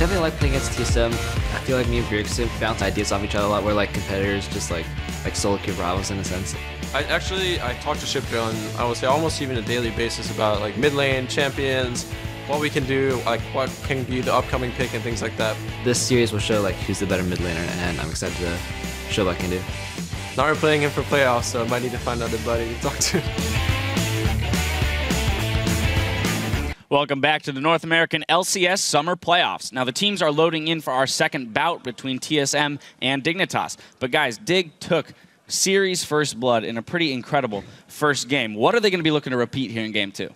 definitely like playing against TSM. I feel like me and Bjergsen bounce ideas off each other a lot. We're like competitors, just like solo queue rivals in a sense. I talk to Shipjo on, I would say, almost even a daily basis about like mid lane champions, what we can do, like what can be the upcoming pick and things like that. This series will show like who's the better mid laner, and I'm excited to show what I can do. Now we're playing him for playoffs, so I might need to find another buddy to talk to. Welcome back to the North American LCS Summer Playoffs. Now, the teams are loading in for our second bout between TSM and Dignitas. But guys, Dig took series first blood in a pretty incredible first game. What are they going to be looking to repeat here in game 2?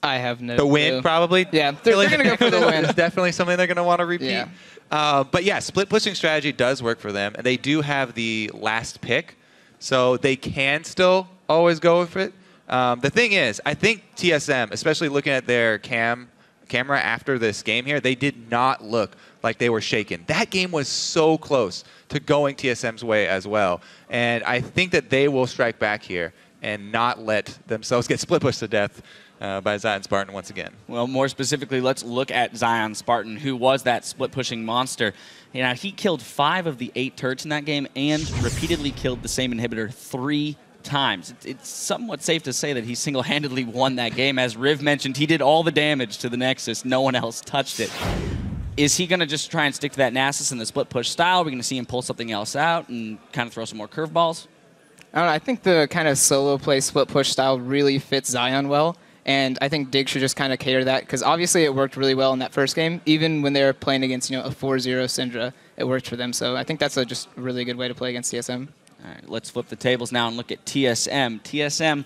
I have no The clue. win, probably? Yeah, they're going to go for the win. It's definitely something they're going to want to repeat. Yeah. But yeah, split pushing strategy does work for them. And they do have the last pick, so they can still always go with it. The thing is, I think TSM, especially looking at their camera after this game here, they did not look like they were shaken. That game was so close to going TSM's way as well. And I think that they will strike back here and not let themselves get split pushed to death by Zion Spartan once again. Well, more specifically, let's look at Zion Spartan, who was that split-pushing monster. You know, he killed 5 of the 8 turrets in that game and repeatedly killed the same inhibitor 3 times. It's somewhat safe to say that he single-handedly won that game. As Riv mentioned, he did all the damage to the Nexus. No one else touched it. Is he going to just try and stick to that Nasus and the split-push style? Are we going to see him pull something else out and kind of throw some more curveballs? I don't know. I think the kind of solo play split-push style really fits Zion well. And I think Dig should just kind of cater that, because obviously it worked really well in that first game. Even when they were playing against, a 4-0 Syndra, it worked for them. So I think that's just a really good way to play against TSM. All right, let's flip the tables now and look at TSM. TSM,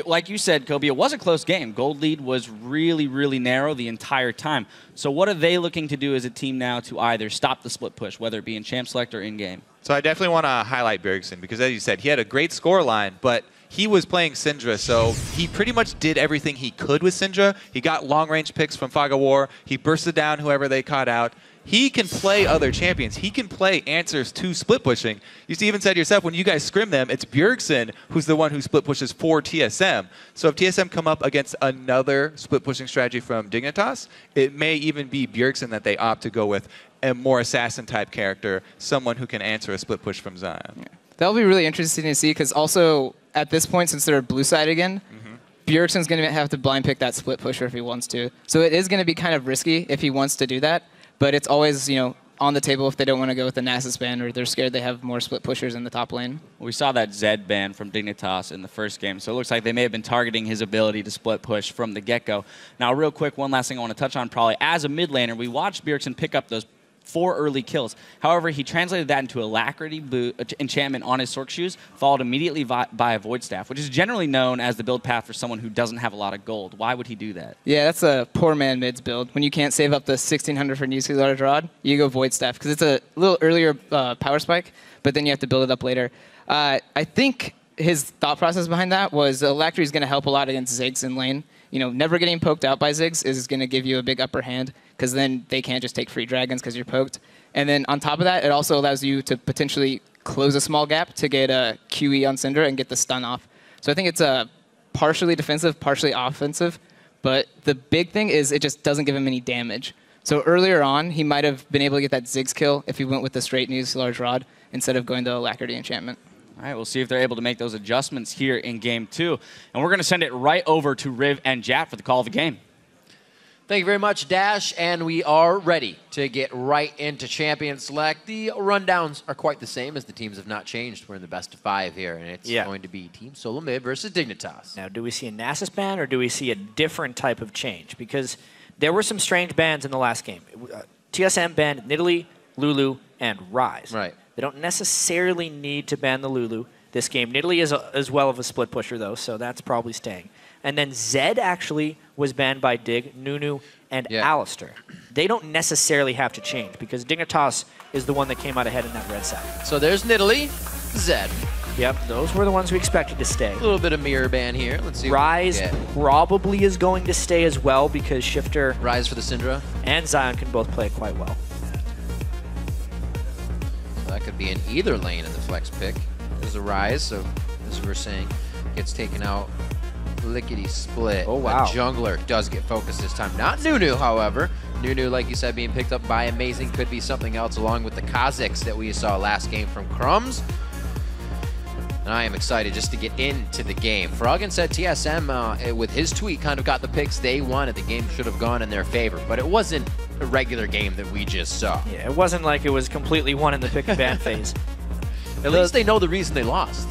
like you said, Kobe, it was a close game. Gold lead was really, really narrow the entire time. So what are they looking to do as a team now to either stop the split push, whether it be in Champ Select or in-game? So I definitely want to highlight Bjergsen because, as you said, he had a great score line, but he was playing Syndra, so he pretty much did everything he could with Syndra. He got long-range picks from Fog of War. He bursted down whoever they caught out. He can play other champions. He can play answers to split pushing. You even said yourself, when you guys scrim them, it's Bjergsen who's the one who split pushes for TSM. So if TSM come up against another split pushing strategy from Dignitas, it may even be Bjergsen that they opt to go with, a more assassin type character, someone who can answer a split push from Zion. Yeah. That'll be really interesting to see, because also at this point, since they're blue side again, Bjergsen's going to have to blind pick that split pusher if he wants to. So it is going to be kind of risky if he wants to do that. But it's always, on the table if they don't want to go with the Nasus ban, or they're scared they have more split pushers in the top lane. We saw that Zed ban from Dignitas in the first game, so it looks like they may have been targeting his ability to split push from the get-go. Now, real quick, one last thing I want to touch on probably. As a mid laner, we watched Bjergsen pick up those 4 early kills. However, he translated that into Alacrity enchantment on his Sork shoes, followed immediately by a Void Staff, which is generally known as the build path for someone who doesn't have a lot of gold. Why would he do that? Yeah, that's a poor man mids build. When you can't save up the 1600 for New Large Rod, you go Void Staff, because it's a little earlier power spike, but then you have to build it up later. I think his thought process behind that was Alacrity is going to help a lot against Ziggs in lane. Never getting poked out by Ziggs is going to give you a big upper hand, because then they can't just take free dragons because you're poked. And then on top of that, it also allows you to potentially close a small gap to get a QE on Syndra and get the stun off. So I think it's partially defensive, partially offensive. But the big thing is it just doesn't give him any damage. So earlier on, he might have been able to get that Ziggs kill if he went with the straight New Large Rod instead of going to Alacrity enchantment. All right, we'll see if they're able to make those adjustments here in Game 2. And we're going to send it right over to Riv and Jat for the call of the game. Thank you very much, Dash, and we are ready to get right into Champion Select. The rundowns are quite the same, as the teams have not changed. We're in the best of 5 here, and it's going to be Team Solo Mid versus Dignitas. Now, do we see a Nasus ban, or do we see a different type of change? Because there were some strange bans in the last game. TSM banned Nidalee, Lulu, and Ryze. Right. They don't necessarily need to ban the Lulu this game. Nidalee is as well of a split pusher, though, so that's probably staying. And then Zed actually was banned by Dig, Nunu, and Alistar. They don't necessarily have to change, because Dignitas is the one that came out ahead in that red side. So there's Nidalee, Zed. Yep, those were the ones we expected to stay. A little bit of mirror ban here. Let's see. Ryze probably is going to stay as well, because Shifter, Ryze for the Syndra, and Zion can both play it quite well. So that could be in either lane in the flex pick. There's a Ryze, so as we were saying, gets taken out. Lickety split. Oh, wow. The jungler does get focused this time. Not Nunu, however. Nunu, like you said, being picked up by Amazing could be something else, along with the Kazakhs that we saw last game from Crumbs. And I am excited just to get into the game. Froggen said TSM, with his tweet, kind of got the picks they wanted. The game should have gone in their favor, but it wasn't a regular game that we just saw. Yeah, it wasn't like it was completely won in the pick and ban phase. At least they know the reason they lost.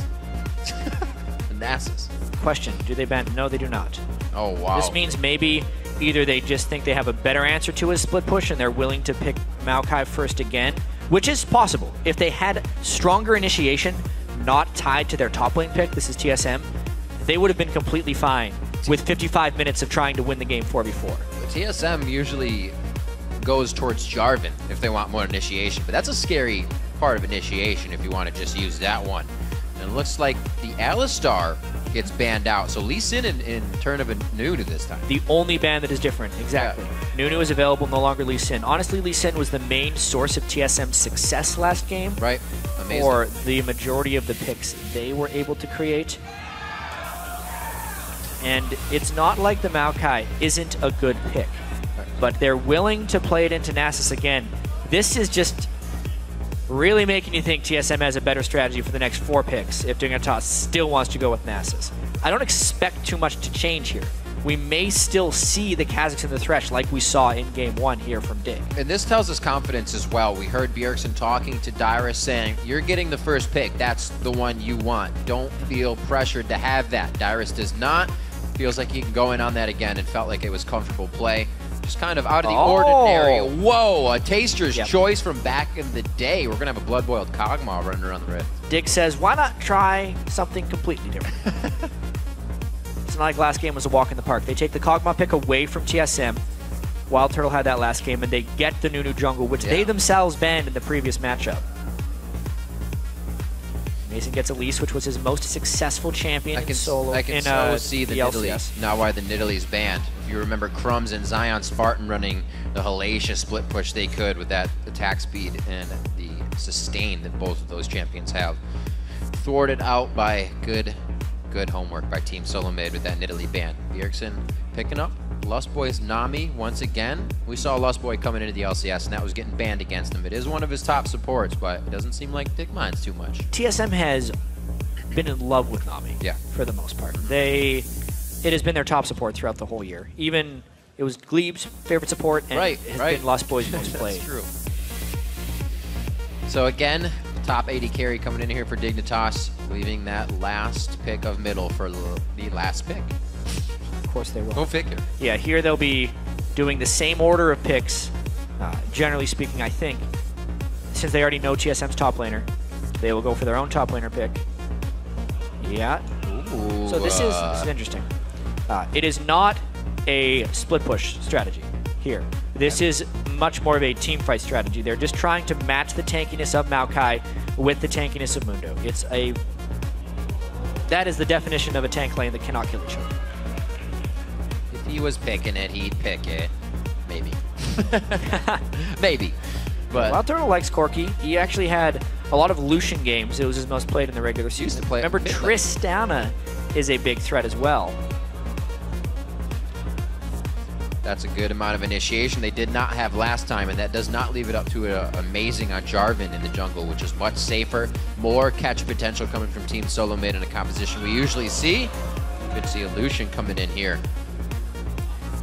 The NASA's. Question, do they ban? No, they do not. Oh, wow. This means maybe either they just think they have a better answer to a split push and they're willing to pick Maokai first again, which is possible. If they had stronger initiation, not tied to their top lane pick, this is TSM, they would have been completely fine with 55 minutes of trying to win the game 4v4. TSM usually goes towards Jarvan if they want more initiation, but that's a scary part of initiation if you want to just use that one. And it looks like the Alistar gets banned out, so Lee Sin in turn of a Nunu this time. The only ban that is different, exactly. Yeah. Nunu is available, no longer Lee Sin. Honestly, Lee Sin was the main source of TSM's success last game. Right, amazing. For the majority of the picks they were able to create. And it's not like the Maokai isn't a good pick, but they're willing to play it into Nasus again. This is just really making you think TSM has a better strategy for the next 4 picks if Dignitas still wants to go with Nasus. I don't expect too much to change here. We may still see the Kazakhs in the Thresh like we saw in Game 1 here from Dig. And this tells us confidence as well. We heard Bjergsen talking to Dyrus saying, you're getting the first pick. That's the one you want. Don't feel pressured to have that. Dyrus does not. Feels like he can go in on that again and felt like it was comfortable play. Just kind of out of the ordinary. Whoa, a Taster's choice from back in the day. We're going to have a blood-boiled Kog'Maw running around the rift. Dig says, why not try something completely different? It's not like last game was a walk in the park. They take the Kog'Maw pick away from TSM. Wild Turtle had that last game, and they get the Nunu jungle, which they themselves banned in the previous matchup. Mason gets Elise, which was his most successful champion in solo. I can so see the Nidalee, not why the Nidalee's banned. If you remember Crumbs and Zion Spartan running the hellacious split push they could with that attack speed and the sustain that both of those champions have. Thwarted out by good homework by Team Solo Mid with that Nidalee ban. Bjergsen picking up Lust Boy's Nami once again. We saw Lust Boy coming into the LCS, and that was getting banned against him. It is one of his top supports, but it doesn't seem like Dick minds too much. TSM has been in love with Nami, for the most part. It has been their top support throughout the whole year. Even it was Glebe's favorite support, and has been Lust Boy's most played. That's true. So again, top 80 carry coming in here for Dignitas, leaving that last pick of middle for the last pick. Of course they will. Go figure. Yeah, here they'll be doing the same order of picks. Generally speaking, I think, since they already know TSM's top laner, they will go for their own top laner pick. Yeah. Ooh, so this is interesting. It is not a split push strategy here. This is much more of a team fight strategy. They're just trying to match the tankiness of Maokai with the tankiness of Mundo. That is the definition of a tank lane that cannot kill each other. If he was picking it, he'd pick it. Maybe. Maybe. But Wild Turtle likes Corki. He actually had a lot of Lucian games. It was his most played in the regular season. Remember, Tristana is a big threat as well. That's a good amount of initiation they did not have last time, and that does not leave it up to Amazing on Jarvan in the jungle, which is much safer. More catch potential coming from Team Solo Mid in a composition we usually see. You could see a Lucian coming in here.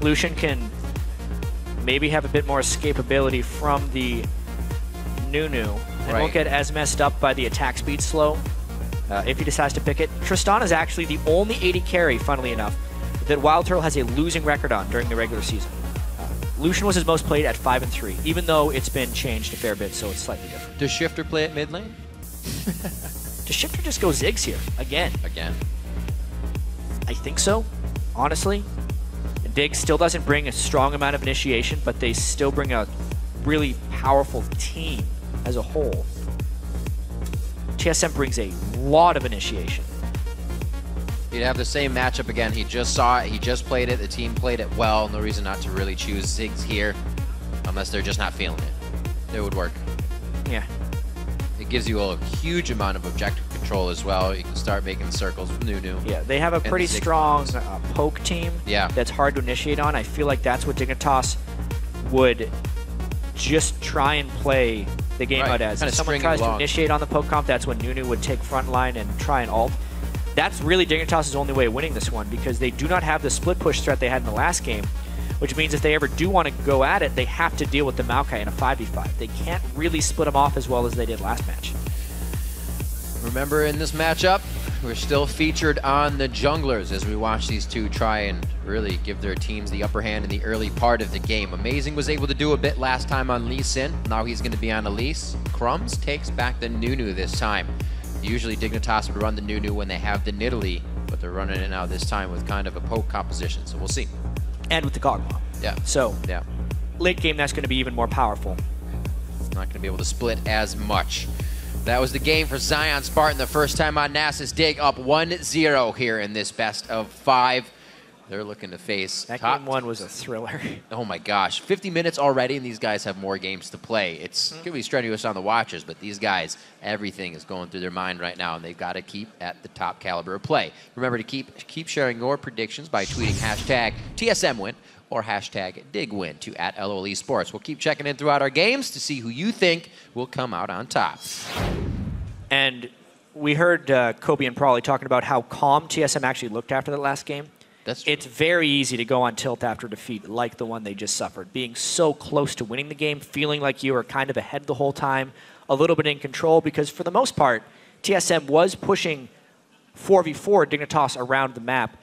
Lucian can maybe have a bit more escapability from the Nunu and won't get as messed up by the attack speed slow if he decides to pick it. Tristana is actually the only 80 carry, funnily enough, that Wild Turtle has a losing record on during the regular season. Lucian was his most played at 5-3, even though it's been changed a fair bit, so it's slightly different. Does Shifter play at mid lane? Does Shifter just go Ziggs here? Again. I think so, honestly. Dig still doesn't bring a strong amount of initiation, but they still bring a really powerful team as a whole. TSM brings a lot of initiation. He'd have the same matchup again. He just saw it. He just played it. The team played it well. No reason not to really choose Ziggs here, unless they're just not feeling it. It would work. Yeah. It gives you a huge amount of objective control as well. You can start making circles with Nunu. Yeah, they have a pretty strong poke team that's hard to initiate on. I feel like that's what Dignitas would just try and play the game out as. If someone tries to initiate on the poke comp, that's when Nunu would take front line and try and ult. That's really Dignitas' only way of winning this one, because they do not have the split push threat they had in the last game, which means if they ever do want to go at it, they have to deal with the Maokai in a 5v5. They can't really split them off as well as they did last match. Remember, in this matchup, we're still featured on the junglers as we watch these two try and really give their teams the upper hand in the early part of the game. Amazing was able to do a bit last time on Lee Sin. Now he's going to be on Elise. Crumbs takes back the Nunu this time. Usually Dignitas would run the Nunu when they have the Nidalee, but they're running it now this time with kind of a poke composition, so we'll see. And with the Gogma. Yeah. So, yeah. Late game, that's going to be even more powerful. Not going to be able to split as much. That was the game for Zion Spartan, the first time on Nasus Dig, up 1-0 here in this best of 5. They're looking to face that game 1 was a thriller. Oh my gosh, 50 minutes already, and these guys have more games to play. It's going to be strenuous on the watchers, but these guys, everything is going through their mind right now, and they've got to keep at the top caliber of play. Remember to keep sharing your predictions by tweeting hashtag TSMWin or hashtag DigWin to @LOLeSports. We'll keep checking in throughout our games to see who you think will come out on top. And we heard Kobe and Prawley talking about how calm TSM actually looked after that last game. That's true. It's very easy to go on tilt after defeat like the one they just suffered. Being so close to winning the game, feeling like you were kind of ahead the whole time, a little bit in control, because for the most part, TSM was pushing 4v4 Dignitas around the map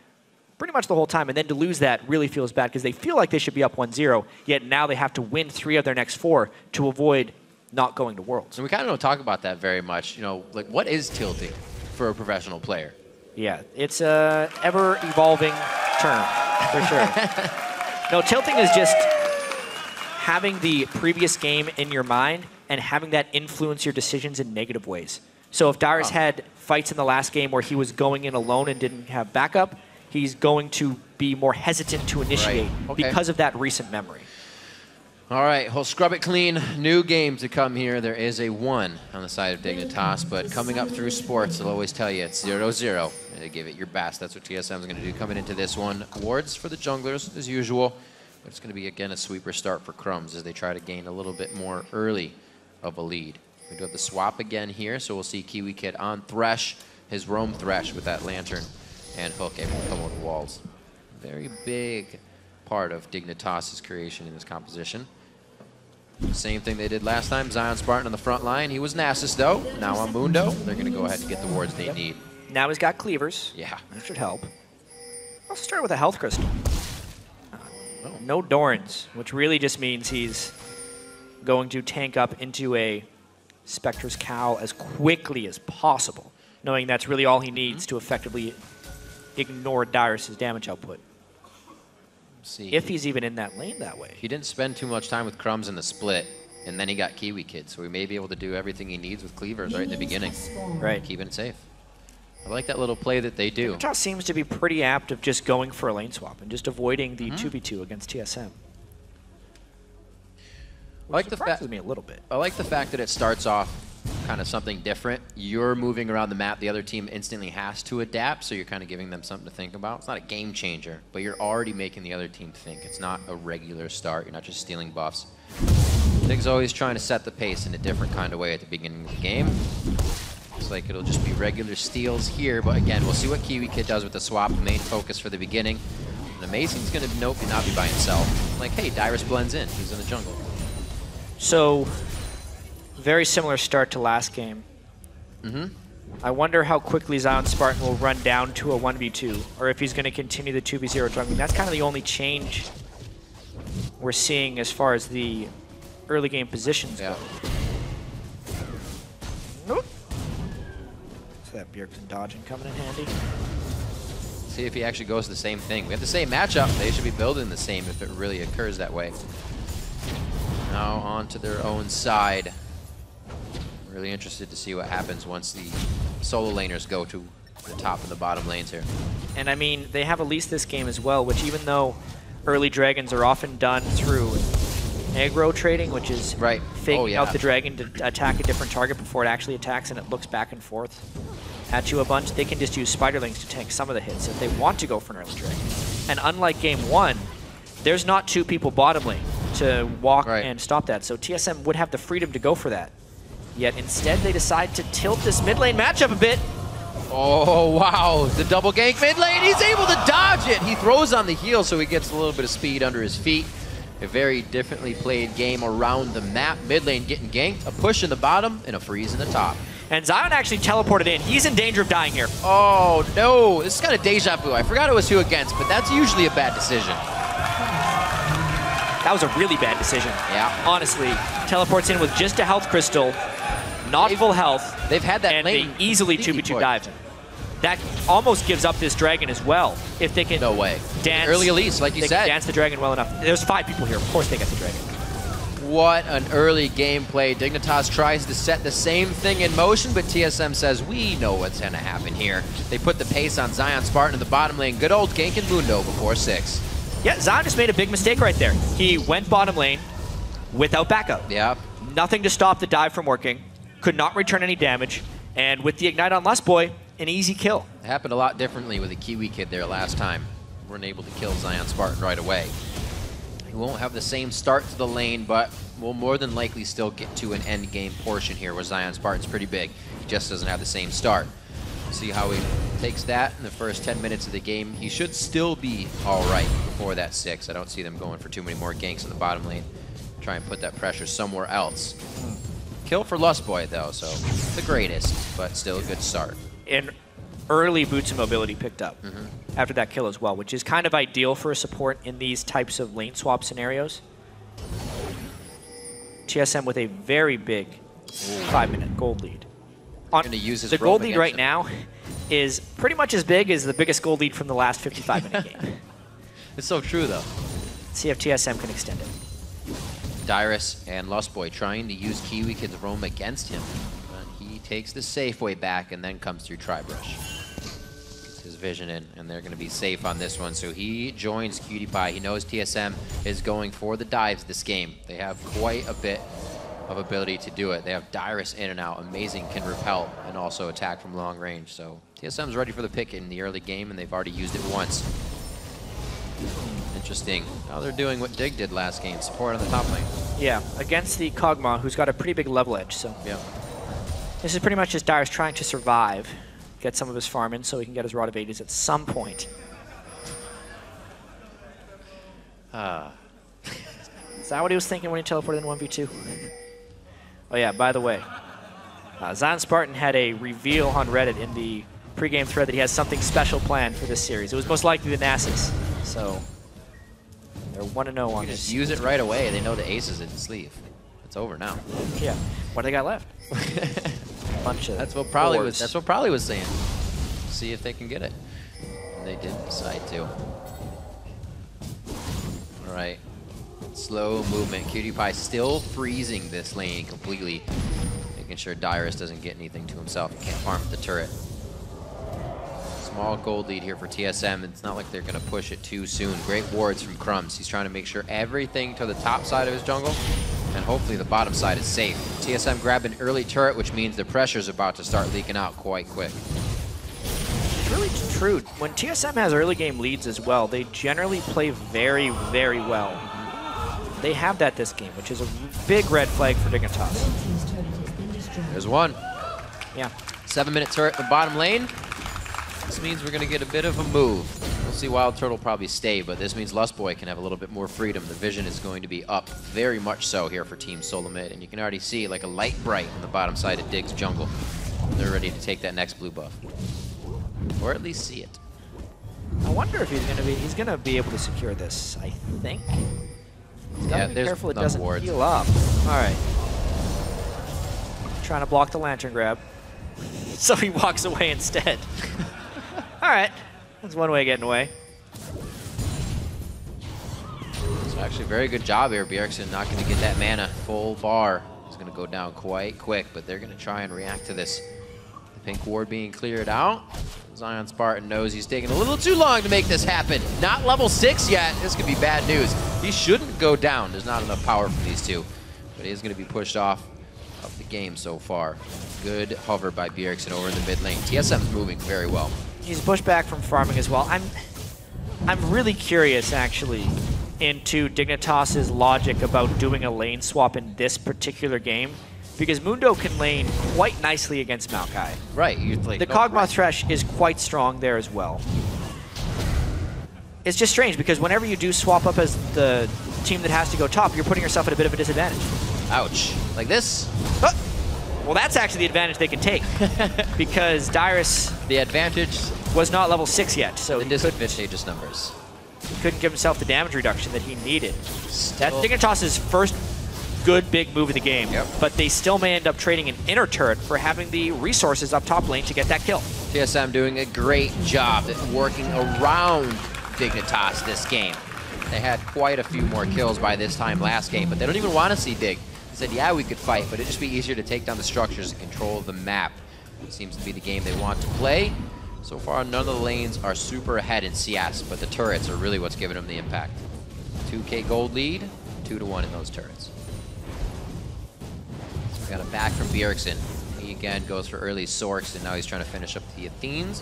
pretty much the whole time, and then to lose that really feels bad because they feel like they should be up 1-0, yet now they have to win 3 of their next 4 to avoid not going to Worlds. And we kind of don't talk about that very much. You know, like, what is tilting for a professional player? Yeah, it's a ever-evolving term, for sure. No, tilting is just having the previous game in your mind and having that influence your decisions in negative ways. So if Darius had fights in the last game where he was going in alone and didn't have backup, he's going to be more hesitant to initiate because of that recent memory. All right, we'll scrub it clean. New game to come here. There is a 1 on the side of Dignitas, but coming up through sports, they'll always tell you it's 0-0. They give it your best. That's what TSM is going to do coming into this one. Wards for the junglers, as usual. But it's going to be, again, a sweeper start for Crumbs as they try to gain a little bit more early of a lead. We do have the swap again here, so we'll see Kiwi Kid on Thresh, his roam Thresh with that lantern and hook able to come over the walls. Very big part of Dignitas' creation in this composition. Same thing they did last time. Zion Spartan on the front line. He was Nasus, though. Now on Mundo, they're going to go ahead and get the wards they need. Now he's got cleavers. Yeah. That should help. Also start with a health crystal. No Dorans, which really just means he's going to tank up into a Spectre's Cowl as quickly as possible, knowing that's really all he needs to effectively ignore Darius' damage output. See, if he's even in that lane that way. He didn't spend too much time with Crumbs in the split, and then he got Kiwi Kid, so he may be able to do everything he needs with cleavers right in the beginning. Right. Keeping it safe. I like that little play that they do. Dignitas seems to be pretty apt of just going for a lane swap and just avoiding the 2v2 against TSM. I like surprises me a little bit. I like the fact that it starts off kind of something different. You're moving around the map. The other team instantly has to adapt, so you're kind of giving them something to think about. It's not a game changer, but you're already making the other team think. It's not a regular start. You're not just stealing buffs. Dig's always trying to set the pace in a different kind of way at the beginning of the game. Looks like it'll just be regular steals here, but again, we'll see what Kiwi Kid does with the swap. Main focus for the beginning. And Amazing's going to not be by himself. Like, hey, Dyrus blends in. He's in the jungle. So, very similar start to last game. I wonder how quickly Zion Spartan will run down to a 1v2, or if he's going to continue the 2v0 jungling. That's kind of the only change we're seeing as far as the early game positions go. Nope. So that Bjergsen dodging coming in handy. See if he actually goes the same thing. We have the same matchup. They should be building the same if it really occurs that way. Now onto their own side. Really interested to see what happens once the solo laners go to the top and the bottom lanes here. And I mean, they have Elise this game as well, which even though early dragons are often done through aggro trading, which is faking out the dragon to attack a different target before it actually attacks and it looks back and forth at you a bunch, they can just use spiderlings to tank some of the hits if they want to go for an early dragon. And unlike game 1, there's not 2 people bottom lane to walk and stop that. So TSM would have the freedom to go for that. Yet instead they decide to tilt this mid lane matchup a bit. Oh, wow. The double gank mid lane. He's able to dodge it. He throws on the heel, so he gets a little bit of speed under his feet. A very differently played game around the map. Mid lane getting ganked, a push in the bottom, and a freeze in the top. And Zion actually teleported in. He's in danger of dying here. Oh, no. This is kind of deja vu. I forgot it was 2 against, but that's usually a bad decision. That was a really bad decision. Yeah. Honestly, teleports in with just a health crystal, not full health. They've had that and lane. they easily 2v2 dive. That almost gives up this dragon as well. If they can no way. Dance. Early Elise, like you said. Dance the dragon well enough. There's 5 people here. Of course they get the dragon. What an early gameplay. Dignitas tries to set the same thing in motion, but TSM says, we know what's going to happen here. They put the pace on Zion Spartan in the bottom lane. Good old gank and Mundo before 6. Yeah, Zion just made a big mistake right there. He went bottom lane without backup. Yeah. Nothing to stop the dive from working. Could not return any damage. And with the Ignite on Lustboy, an easy kill. It happened a lot differently with a Kiwi kid there last time. Weren't able to kill Zion Spartan right away. He won't have the same start to the lane, but will more than likely still get to an end game portion here where Zion Spartan's pretty big. He just doesn't have the same start. See how he takes that in the first 10 minutes of the game. He should still be all right before that 6. I don't see them going for too many more ganks in the bottom lane. Try and put that pressure somewhere else. Kill for Lustboy though, so the greatest, but still a good start. And early boots and mobility picked up after that kill as well, which is kind of ideal for a support in these types of lane swap scenarios. TSM with a very big 5-minute gold lead. Gonna use his the gold lead right now is pretty much as big as the biggest gold lead from the last 55-minute game. It's so true though. Let's see if TSM can extend it. Dyrus and Lustboy trying to use Kiwi Kid's roam against him. But he takes the safe way back and then comes through Tribrush. Gets his vision in, and they're going to be safe on this one. So he joins Cutie Pie. He knows TSM is going for the dives this game. They have quite a bit of ability to do it. They have Dyrus in and out. Amazing, can repel and also attack from long range. So TSM's ready for the pick in the early game, and they've already used it once. Interesting. Now they're doing what Dig did last game, support on the top lane. Yeah, against the Kog'Maw, who's got a pretty big level edge. So yeah, this is pretty much just Dyrus trying to survive, get some of his farm in so he can get his Rod of Ages at some point. Is that what he was thinking when he teleported in 1v2? Oh yeah, by the way, Zion Spartan had a reveal on Reddit in the pregame thread that he has something special planned for this series. It was most likely the Nasus, so they're 1-0 on this. Just use it right away. They know the ace is in the sleeve. It's over now. Yeah. What do they got left? Bunch of that's what Probably was saying. See if they can get it. And they did decide to. All right. Slow movement. Cutie Pie still freezing this lane completely, making sure Dyrus doesn't get anything to himself. He can't farm the turret. Small gold lead here for TSM. It's not like they're going to push it too soon. Great wards from Crumbs. He's trying to make sure everything to the top side of his jungle and hopefully the bottom side is safe. TSM grabbed an early turret, which means the pressure's about to start leaking out quite quick. It's really true. When TSM has early game leads as well, they generally play very, very well. They have that this game, which is a big red flag for Dignitas. There's one. Yeah. 7-minute turret in the bottom lane. This means we're going to get a bit of a move. We'll see Wild Turtle probably stay, but this means Lustboy can have a little bit more freedom. The vision is going to be up very much so here for Team Solomid, and you can already see like a light bright on the bottom side of Dig's jungle. They're ready to take that next blue buff, or at least see it. I wonder if he's gonna be able to secure this. I think. He's gotta be careful it doesn't heal up. All right. Trying to block the lantern grab, so he walks away instead. All right, that's one way of getting away. It's actually a very good job here. Bjergsen not going to get that mana full bar. He's going to go down quite quick, but they're going to try and react to this. The pink ward being cleared out. Zion Spartan knows he's taking a little too long to make this happen. Not level 6 yet. This could be bad news. He shouldn't go down. There's not enough power for these two, but he is going to be pushed off of the game so far. Good hover by Bjergsen over in the mid lane. TSM's moving very well. He's pushed back from farming as well. I'm really curious, actually, into Dignitas's logic about doing a lane swap in this particular game, because Mundo can lane quite nicely against Maokai. Right. The Kog'Maw Thresh is quite strong there as well. It's just strange because whenever you do swap up as the team that has to go top, you're putting yourself at a bit of a disadvantage. Ouch. Like this? Oh. Well, that's actually the advantage they can take because Dyrus the advantage was not level 6 yet, so the disadvantageous numbers. He couldn't give himself the damage reduction that he needed. That's Dignitas's first good big move of the game, but they still may end up trading an inner turret for having the resources up top lane to get that kill. TSM doing a great job at working around Dignitas this game. They had quite a few more kills by this time last game, but they don't even want to see Dig. They said, yeah, we could fight, but it'd just be easier to take down the structures and control the map. It seems to be the game they want to play. So far, none of the lanes are super ahead in CS, but the turrets are really what's giving them the impact. 2K gold lead, 2-1 in those turrets. So we got a back from Bjergsen. He again goes for early Sorks, and now he's trying to finish up the Athenes.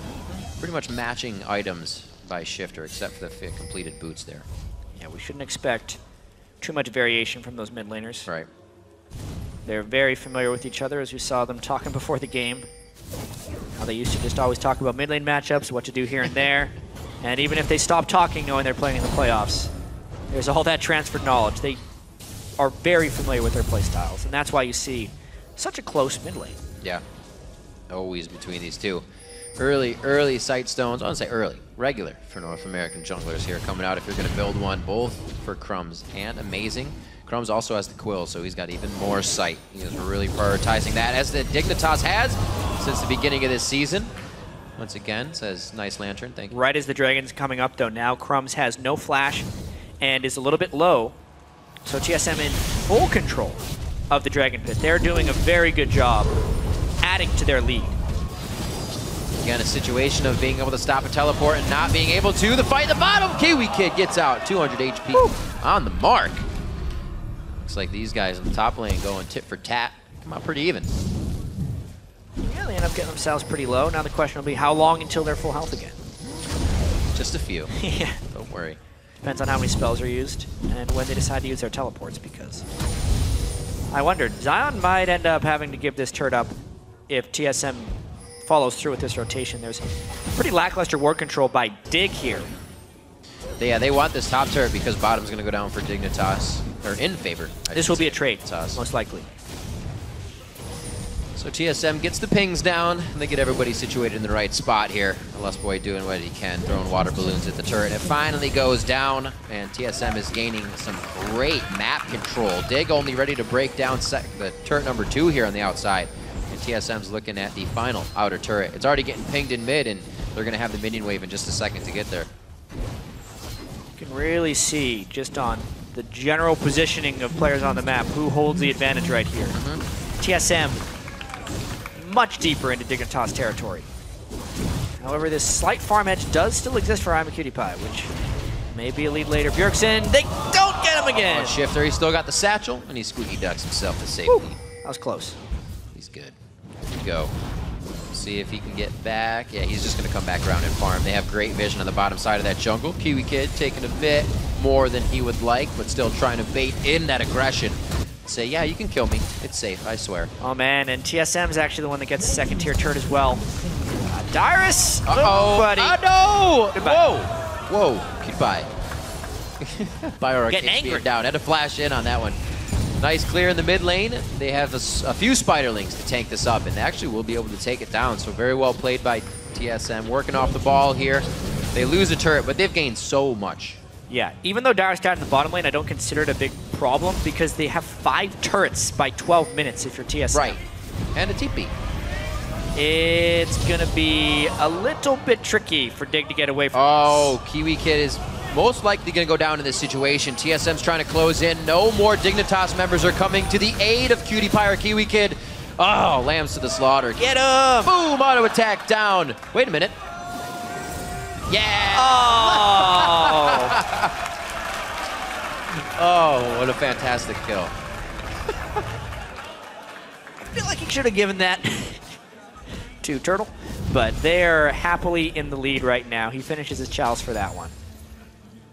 Pretty much matching items by Shifter, except for the completed boots there. Yeah, we shouldn't expect too much variation from those mid laners. Right. They're very familiar with each other, as we saw them talking before the game. How they used to just always talk about mid lane matchups, what to do here and there. And even if they stop talking, knowing they're playing in the playoffs, there's all that transferred knowledge. They are very familiar with their play styles, and that's why you see such a close mid lane. Yeah, always between these two. Early sight stones, I don't say early, regular for North American junglers here coming out if you're going to build one, both for Crumbs and Amazing. Crumbs also has the Quill, so he's got even more sight. He is really prioritizing that, as the Dignitas has since the beginning of this season. Once again, says nice lantern, thank you. Right as the Dragon's coming up, though, now Crumbs has no flash and is a little bit low. So TSM in full control of the Dragon Pit. They're doing a very good job adding to their lead. Again, a situation of being able to stop a teleport and not being able to. The fight at the bottom, Kiwi Kid gets out, 200 HP on the mark. Looks like these guys in the top lane going tit for tat. Come out pretty even. Yeah, they end up getting themselves pretty low. Now the question will be how long until they're full health again? Just a few. Yeah. Don't worry. Depends on how many spells are used and when they decide to use their teleports, because I wondered, Zion might end up having to give this turret up if TSM follows through with this rotation. There's pretty lackluster ward control by Dig here. Yeah, they want this top turret because bottom's going to go down for Dignitas, or in favor. This will be a trade, Dignitas. most likely. So TSM gets the pings down, and they get everybody situated in the right spot here. Lust Boy doing what he can, throwing water balloons at the turret. It finally goes down, and TSM is gaining some great map control. Dig only ready to break down the turret number 2 here on the outside. And TSM's looking at the final outer turret. It's already getting pinged in mid, and they're going to have the minion wave in just a second to get there. You can really see, just on the general positioning of players on the map, who holds the advantage right here. TSM much deeper into Dignitas territory. However, this slight farm edge does still exist for I'm a Cutie Pie, which may be a lead later. Bjergsen, they don't get him again! On Shifter, he's still got the satchel, and he squeaky ducks himself to safety. Woo, that was close. He's good. Good to go. See if he can get back. Yeah, he's just going to come back around and farm. They have great vision on the bottom side of that jungle. Kiwi Kid taking a bit more than he would like, but still trying to bait in that aggression. Say, yeah, you can kill me. It's safe, I swear. Oh, man, and TSM is actually the one that gets a second tier turret as well. Dyrus! Uh-oh. Buddy. Oh, no! Goodbye. Whoa. Goodbye. Bioarc Getting angry. down. Had to flash in on that one. Nice clear in the mid lane. They have a few Spiderlings to tank this up, and they actually will be able to take it down. So very well played by TSM. Working off the ball here. They lose a turret, but they've gained so much. Yeah, even though Dyrus died in the bottom lane, I don't consider it a big problem because they have 5 turrets by 12 minutes if you're TSM. Right. And a TP. It's going to be a little bit tricky for Dig to get away from Oh, Kiwi Kid is most likely going to go down in this situation. TSM's trying to close in. No more Dignitas members are coming to the aid of Cutie Pie or Kiwi Kid. Oh, lambs to the slaughter. Get him! Boom, auto attack down. Wait a minute. Yeah! Oh! Oh, what a fantastic kill. I feel like he should have given that to Turtle, but they're happily in the lead right now. He finishes his chalice for that one.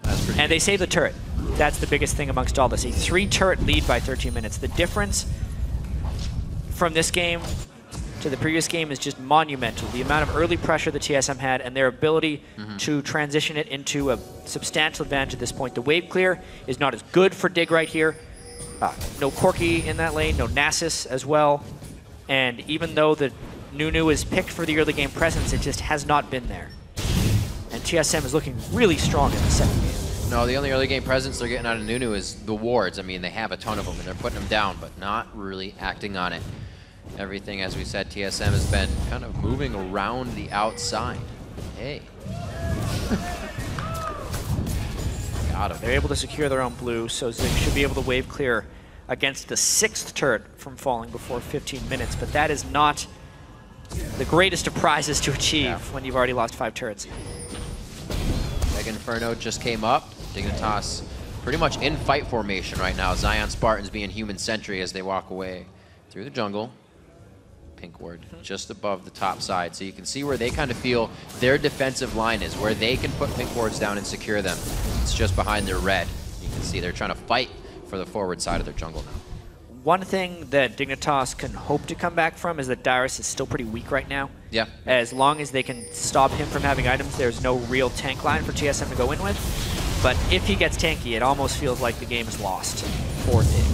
As And they save the turret. That's the biggest thing amongst all this. A 3-turret lead by 13 minutes. The difference from this game to the previous game is just monumental. The amount of early pressure the TSM had and their ability to transition it into a substantial advantage at this point. The wave clear is not as good for Dig right here. No Corki in that lane, no Nasus as well. And even though the Nunu is picked for the early game presence, it just has not been there. And TSM is looking really strong in the second game. No, the only early game presence they're getting out of Nunu is the wards. I mean, they have a ton of them, and they're putting them down, but not really acting on it. Everything, as we said, TSM has been kind of moving around the outside. Hey. Got him. They're able to secure their own blue, so Zig should be able to wave clear against the 6th turret from falling before 15 minutes, but that is not the greatest of prizes to achieve when you've already lost 5 turrets. Mega Inferno just came up. Dignitas pretty much in fight formation right now. Zion Spartans being human sentry as they walk away through the jungle. Pink ward just above the top side. So you can see where they kind of feel their defensive line is, where they can put pink wards down and secure them. It's just behind their red. You can see they're trying to fight for the forward side of their jungle now. One thing that Dignitas can hope to come back from is that Dyrus is still pretty weak right now. Yeah. As long as they can stop him from having items, there's no real tank line for TSM to go in with. But if he gets tanky, it almost feels like the game is lost for Dig.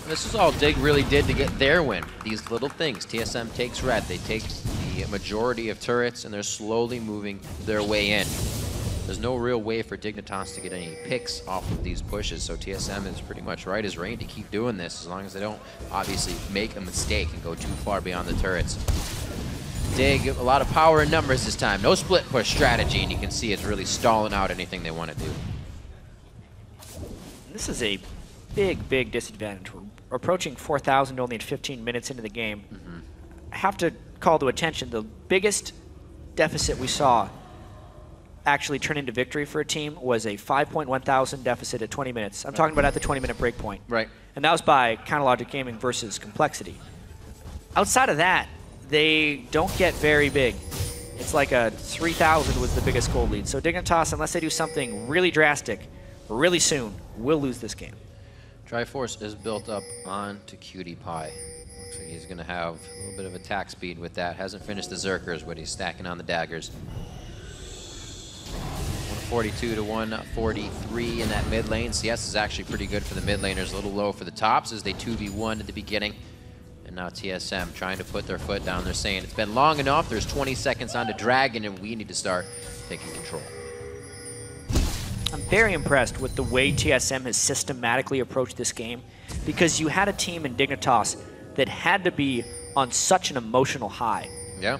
This is all Dig really did to get their win. These little things. TSM takes red. They take the majority of turrets, and they're slowly moving their way in. There's no real way for Dignitas to get any picks off of these pushes, so TSM is pretty much right as rain to keep doing this as long as they don't obviously make a mistake and go too far beyond the turrets. Dig, a lot of power in numbers this time. No split push strategy, and you can see it's really stalling out anything they want to do. This is a big, big disadvantage. We're approaching 4,000 only at 15 minutes into the game. I have to call to attention the biggest deficit we saw actually turn into victory for a team was a 5.1 thousand deficit at 20 minutes. I'm talking about at the 20-minute break point. Right. And that was by Counterlogic Gaming versus Complexity. Outside of that, they don't get very big. It's like a 3,000 was the biggest goal lead. So Dignitas, unless they do something really drastic, really soon, will lose this game. Triforce is built up onto Cutie Pie. Looks like he's going to have a little bit of attack speed with that. Hasn't finished the Zerkers, but he's stacking on the daggers. 142 to 143 in that mid lane. CS is actually pretty good for the mid laners, a little low for the tops as they 2v1 at the beginning. And now TSM trying to put their foot down. They're saying it's been long enough. There's 20 seconds on to Dragon, and we need to start taking control. I'm very impressed with the way TSM has systematically approached this game, because you had a team in Dignitas that had to be on such an emotional high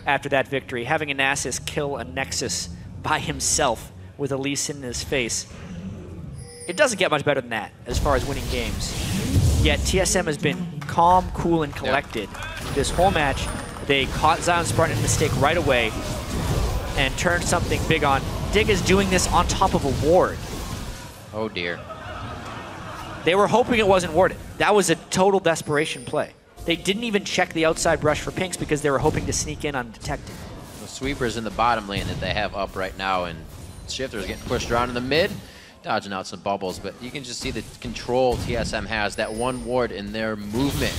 after that victory. Having a Nasus kill a Nexus by himself with Elise in his face. It doesn't get much better than that as far as winning games. Yet TSM has been calm, cool, and collected this whole match. They caught Zion Spartan in a mistake right away and turned something big on. Dig is doing this on top of a ward. Oh dear. They were hoping it wasn't warded. That was a total desperation play. They didn't even check the outside brush for pinks because they were hoping to sneak in undetected. The sweepers in the bottom lane that they have up right now, and Shifter's getting pushed around in the mid, dodging out some bubbles, but you can just see the control TSM has, that one ward in their movement,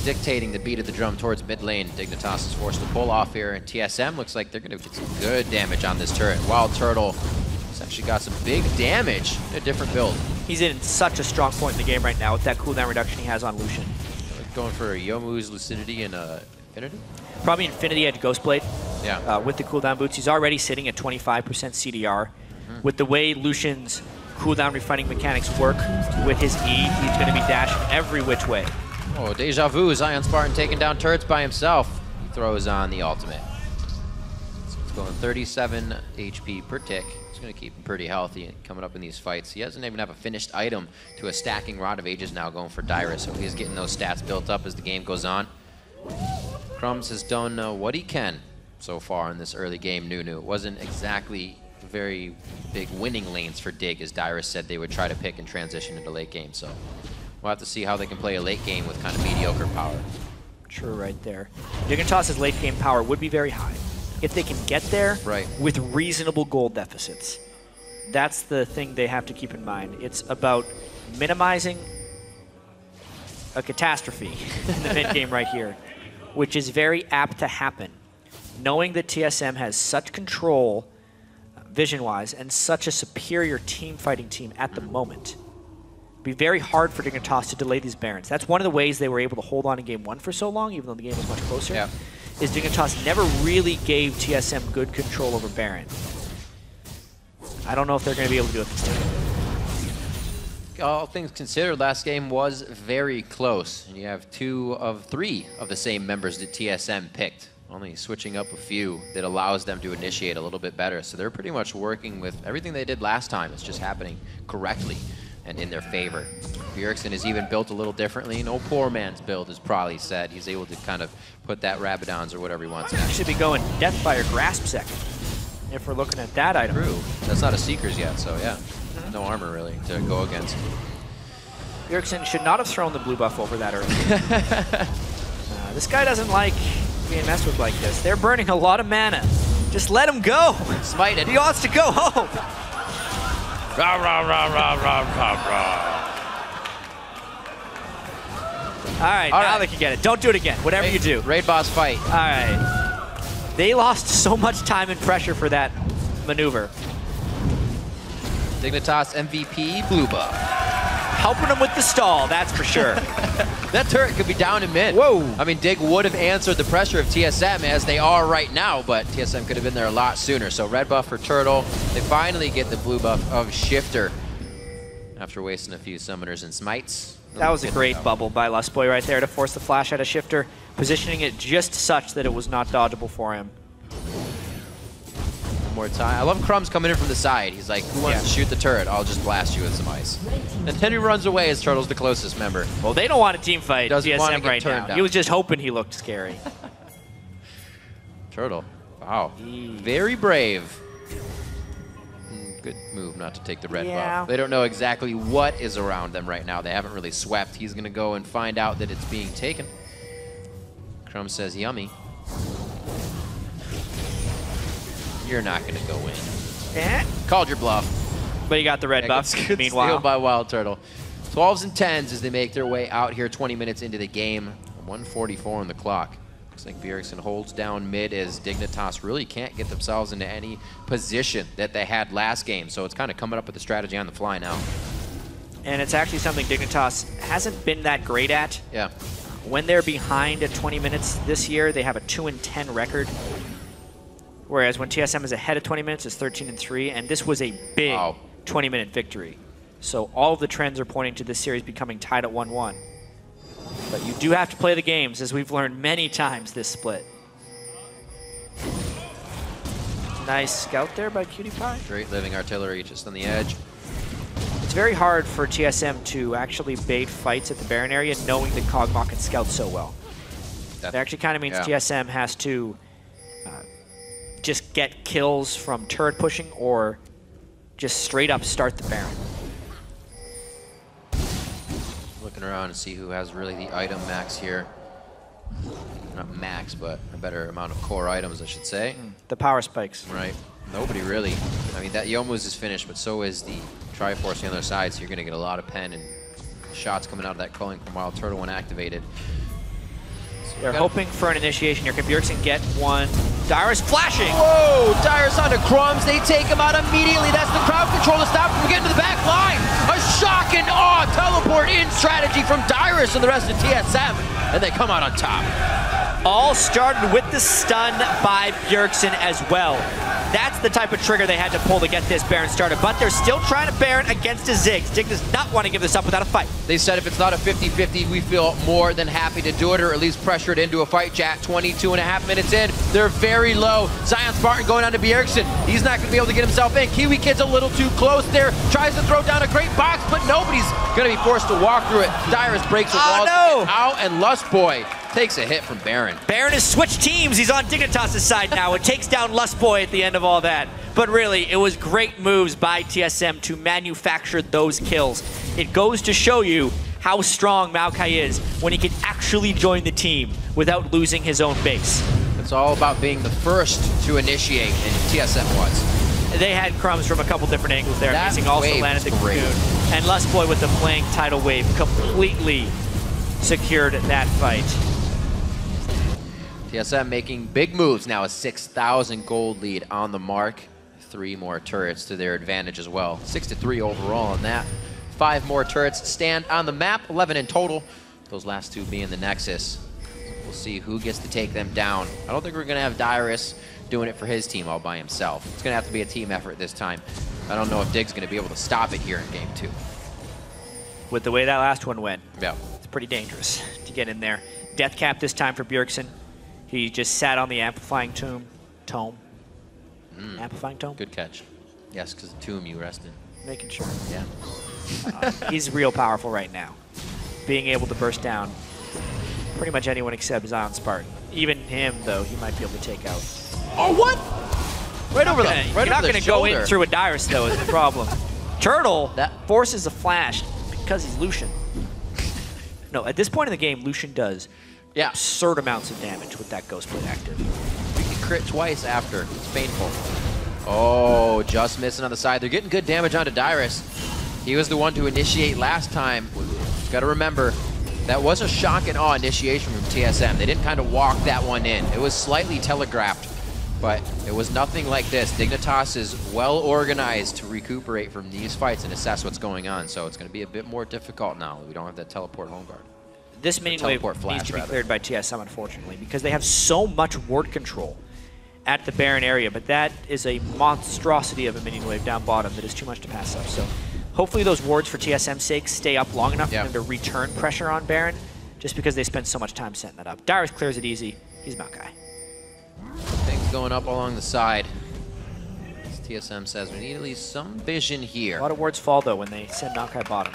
dictating the beat of the drum towards mid lane. Dignitas is forced to pull off here, and TSM looks like they're going to get some good damage on this turret. Wild Turtle has actually got some big damage in a different build. He's in such a strong point in the game right now with that cooldown reduction he has on Lucian. Going for Yomu's Lucidity and Infinity? Probably Infinity Edge Ghostblade. Yeah. With the cooldown boots. He's already sitting at 25% CDR. With the way Lucian's cooldown refining mechanics work with his E, he's going to be dashing every which way. Oh, deja vu. Zion Spartan taking down turrets by himself. He throws on the ultimate. So it's going 37 HP per tick. It's going to keep him pretty healthy and coming up in these fights. He doesn't even have a finished item to a stacking Rod of Ages now going for Dyrus, so he's getting those stats built up as the game goes on. Crumbs has done what he can so far in this early game. Nunu. It wasn't exactly very big winning lanes for Dig, as Dyrus said they would try to pick and transition into late game. So we'll have to see how they can play a late game with kind of mediocre power. True, right there. Dignitas' late game power would be very high if they can get there with reasonable gold deficits. That's the thing they have to keep in mind. It's about minimizing a catastrophe in the mid game right here, which is very apt to happen. Knowing that TSM has such control vision-wise and such a superior team fighting team at the moment, it'd be very hard for Dignitas to delay these Barons. That's one of the ways they were able to hold on in game 1 for so long, even though the game was much closer, is Dignitas never really gave TSM good control over Baron. I don't know if they're going to be able to do it this time. All things considered, last game was very close. And you have 2 of 3 of the same members that TSM picked. Only switching up a few that allows them to initiate a little bit better. So they're pretty much working with everything they did last time. It's just happening correctly and in their favor. Bjergsen is even built a little differently. No poor man's build, as Prolly said. He's able to kind of put that Rabadons or whatever he wants. Should be going Deathfire Grasp second, if we're looking at that item. True. That's not a Seekers yet, so yeah. No armor, really, to go against. Bjergsen should not have thrown the blue buff over that early. This guy doesn't like being messed with like this. They're burning a lot of mana. Just let him go. Smite it. He wants to go home. Rah, rah, rah, rah, rah, rah, rah. All right, now they can get it. Don't do it again, whatever you do. RaidBoss fight. All right. They lost so much time and pressure for that maneuver. Dignitas MVP, blue buff. Helping them with the stall, that's for sure. That turret could be down in mid. Whoa. I mean, Dig would have answered the pressure of TSM as they are right now, but TSM could have been there a lot sooner. So red buff for Turtle. They finally get the blue buff of Shifter after wasting a few summoners and smites. That was a great bubble by Lustboy right there to force the flash out of Shifter, positioning it just such that it was not dodgeable for him. One more time. I love Crumbs coming in from the side. He's like, who wants to shoot the turret? I'll just blast you with some ice. And Henry runs away as Turtle's the closest member. Well, they don't want a team fight TSM right now. Down. He was just hoping he looked scary. Turtle. Wow. Very brave. Good move not to take the red buff. They don't know exactly what is around them right now. They haven't really swept. He's going to go and find out that it's being taken. Crumb says, yummy. You're not going to go in. Called your bluff. But he got the red buff. Good Meanwhile, steal by Wild Turtle. 12s and 10s as they make their way out here 20 minutes into the game. 1:44 on the clock. Looks like Bjergsen holds down mid as Dignitas really can't get themselves into any position that they had last game. So it's kind of coming up with the strategy on the fly now. And it's actually something Dignitas hasn't been that great at. Yeah. When they're behind at 20 minutes this year, they have a 2-10 record. Whereas when TSM is ahead of 20 minutes, it's 13-3, and this was a big 20-minute victory. So all of the trends are pointing to this series becoming tied at 1-1. But you do have to play the games, as we've learned many times this split. Nice scout there by Cutie Pie. Great living artillery just on the edge. It's very hard for TSM to actually bait fights at the Baron area knowing that Kog'Maw can scout so well. That actually kind of means TSM has to just get kills from turret pushing or just straight up start the Baron. Looking around to see who has really the item max here. Not max, but a better amount of core items, I should say. The power spikes. Right. Nobody really. I mean, that Yomu's is finished, but so is the Triforce on the other side, so you're going to get a lot of pen and shots coming out of that culling from Wild Turtle when activated. They're hoping for an initiation here. Can Bjergsen get one? Dyrus flashing! Whoa! Dyrus onto Crumbs. They take him out immediately. That's the crowd control to stop him from getting to the back line. A shock and awe teleport in strategy from Dyrus and the rest of TSM. And they come out on top. All started with the stun by Bjergsen as well. That's the type of trigger they had to pull to get this Baron started, but they're still trying to Baron against a Ziggs. Dig does not want to give this up without a fight. They said if it's not a 50-50, we feel more than happy to do it, or at least pressure it into a fight, Jack. 22.5 minutes in, they're very low. Zion Spartan going on to Bjergsen. He's not going to be able to get himself in. Kiwi Kid's a little too close there. Tries to throw down a great box, but nobody's going to be forced to walk through it. Dyrus breaks the walls. Out, and Lustboy takes a hit from Baron. Baron has switched teams. He's on Dignitas' side now. It takes down Lustboy at the end of all that. But really, it was great moves by TSM to manufacture those kills. It goes to show you how strong Maokai is when he can actually join the team without losing his own base. It's all about being the first to initiate, and TSM was. They had crumbs from a couple different angles there. That Missing also wave landed the is great. cocoon. And Lustboy with the flank tidal wave completely secured that fight. TSM making big moves now, a 6,000 gold lead on the mark. 3 more turrets to their advantage as well. 6-3 overall on that. 5 more turrets stand on the map, 11 in total. Those last 2 being the Nexus. We'll see who gets to take them down. I don't think we're gonna have Dyrus doing it for his team all by himself. It's gonna have to be a team effort this time. I don't know if Dig's gonna be able to stop it here in game 2. With the way that last one went, Yeah. it's pretty dangerous to get in there. Death cap this time for Bjergsen. He just sat on the amplifying tome. Amplifying tome? Good catch. Yes, because the tomb you rest in. Making sure. Yeah. He's real powerful right now. Being able to burst down pretty much anyone except Zion Spartan. Even him, though, he might be able to take out. Oh, what? Right over the You're right not over the going to go in shoulder. through a Dyrus, though, is the problem. Turtle That- forces a flash because he's Lucian. No, at this point in the game, Lucian does absurd amounts of damage with that Ghost Blade active. You can crit twice after. It's painful. Oh, just missing on the side. They're getting good damage onto Dyrus. He was the one to initiate last time. Got to remember, that was a shock and awe initiation from TSM. They didn't kind of walk that one in. It was slightly telegraphed, but it was nothing like this. Dignitas is well organized to recuperate from these fights and assess what's going on, so it's going to be a bit more difficult now. We don't have that teleport home guard. This minion wave needs to be cleared by TSM, unfortunately, because they have so much ward control at the Baron area, but that is a monstrosity of a minion wave down bottom that is too much to pass up. So hopefully those wards, for TSM's sake, stay up long enough for them to return pressure on Baron, just because they spend so much time setting that up. Dyrus clears it easy. He's Maokai. Things going up along the side. As TSM says, we need at least some vision here. A lot of wards fall, though, when they send Maokai bottom.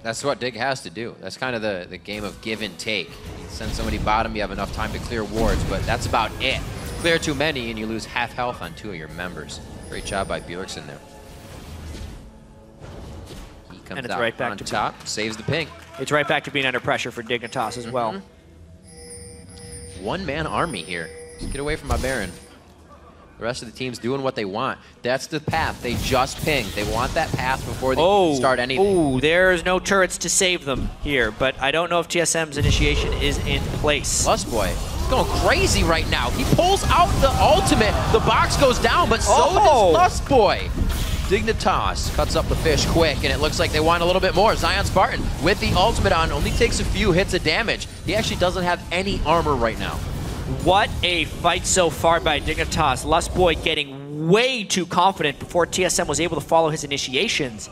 That's what Dig has to do. That's kind of the game of give and take. You send somebody bottom, you have enough time to clear wards, but that's about it. Clear too many and you lose half health on 2 of your members. Great job by Bjergsen there. He comes out right back on to top, saves the ping. It's right back to being under pressure for Dignitas as well. One-man army here. Just get away from my Baron. The rest of the team's doing what they want. That's the path. They just ping. They want that path before they start anything. Oh, there's no turrets to save them here, but I don't know if TSM's initiation is in place. Lustboy going crazy right now. He pulls out the ultimate. The box goes down, but so does Lustboy. Dignitas cuts up the fish quick, and it looks like they want a little bit more. Zion Spartan with the ultimate on only takes a few hits of damage. He actually doesn't have any armor right now. What a fight so far by Dignitas. Lustboy getting way too confident before TSM was able to follow his initiations.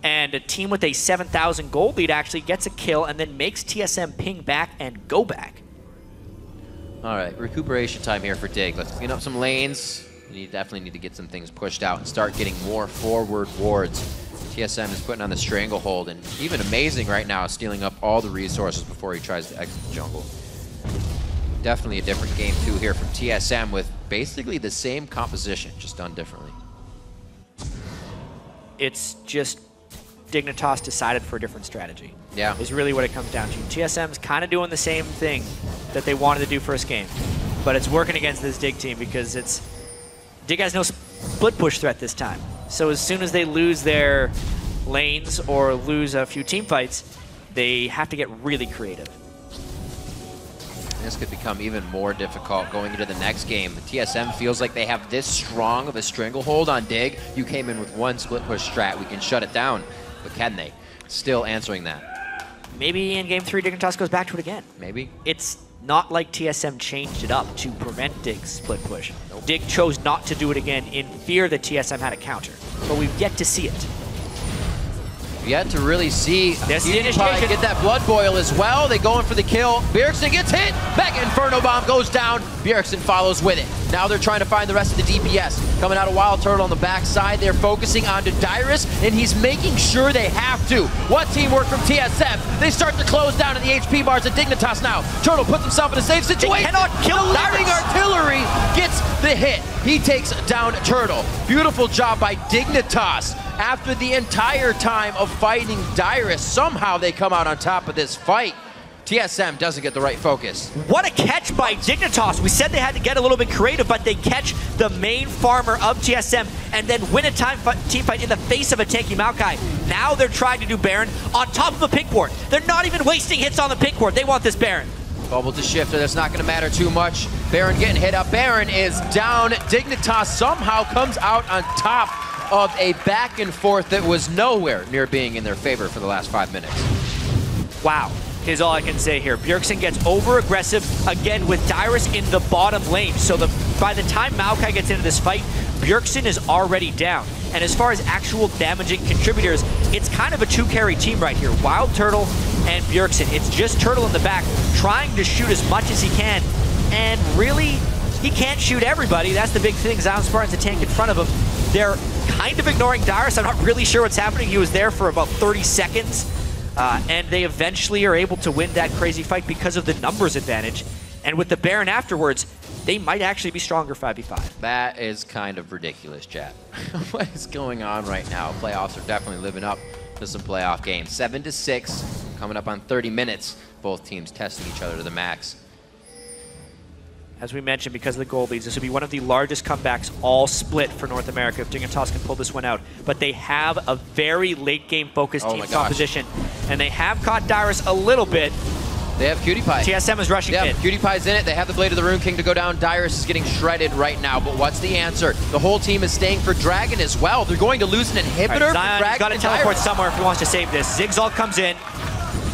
And a team with a 7,000 gold lead actually gets a kill and then makes TSM ping back and go back. All right, recuperation time here for Dig. Let's clean up some lanes. We definitely need to get some things pushed out and start getting more forward wards. TSM is putting on the stranglehold, and even amazing right now, stealing up all the resources before he tries to exit the jungle. Definitely a different game 2 here from TSM with basically the same composition, just done differently. It's just Dignitas decided for a different strategy. Yeah. Is really what it comes down to. TSM's kind of doing the same thing that they wanted to do first game, but it's working against this Dig team because Dig has no split push threat this time. So as soon as they lose their lanes or lose a few team fights, they have to get really creative. This could become even more difficult going into the next game. The TSM feels like they have this strong of a stranglehold on Dig. You came in with one split push strat, we can shut it down. But can they? Still answering that. Maybe in game 3, Dignitas goes back to it again. Maybe. It's not like TSM changed it up to prevent Dig's split push. Dig chose not to do it again in fear that TSM had a counter. But we've yet to see it. Yet to really see This PewDiePie initiation. get that blood boil as well. They going for the kill. Bjergsen gets hit. Back Inferno Bomb goes down. Bjergsen follows with it. Now they're trying to find the rest of the DPS. Coming out of Wild Turtle on the backside. They're focusing onto Dyrus, and he's making sure they have to. What teamwork from TSM? They start to close down in the HP bars at Dignitas now. Turtle puts himself in a safe situation. They cannot kill the living Dyrus. artillery gets the hit. He takes down Turtle. Beautiful job by Dignitas. After the entire time of fighting Dyrus, somehow they come out on top of this fight. TSM doesn't get the right focus. What a catch by Dignitas. We said they had to get a little bit creative, but they catch the main farmer of TSM and then win a team fight in the face of a tanky Maokai. Now they're trying to do Baron on top of a pick ward. They're not even wasting hits on the pick ward. They want this Baron. Bubble to Shifter, that's not going to matter too much. Baron getting hit up. Baron is down. Dignitas somehow comes out on top of a back and forth that was nowhere near being in their favor for the last 5 minutes. Wow, is all I can say here. Bjergsen gets over-aggressive, again, with Dyrus in the bottom lane. So by the time Maokai gets into this fight, Bjergsen is already down. And as far as actual damaging contributors, it's kind of a two-carry team right here. Wild Turtle and Bjergsen. It's just Turtle in the back, trying to shoot as much as he can. And really, he can't shoot everybody. That's the big thing. Zion Spartan's a tank in front of him. They're kind of ignoring Dyrus. I'm not really sure what's happening. He was there for about 30 seconds. And they eventually are able to win that crazy fight because of the numbers advantage. And with the Baron afterwards, they might actually be stronger 5v5. That is kind of ridiculous, chat. What is going on right now? Playoffs are definitely living up to some playoff games. 7-6, coming up on 30 minutes. Both teams testing each other to the max. As we mentioned, because of the gold leads, this would be one of the largest comebacks all split for North America if Dignitas can pull this one out. But they have a very late game focused team composition. And they have caught Dyrus a little bit. They have Cutie Pie. TSM is rushing in. Cutie Pie's in it. They have the Blade of the Rune King to go down. Dyrus is getting shredded right now. But what's the answer? The whole team is staying for Dragon as well. They're going to lose an inhibitor for Dragon. Zion's got to teleport somewhere if he wants to save this. Zigzag comes in.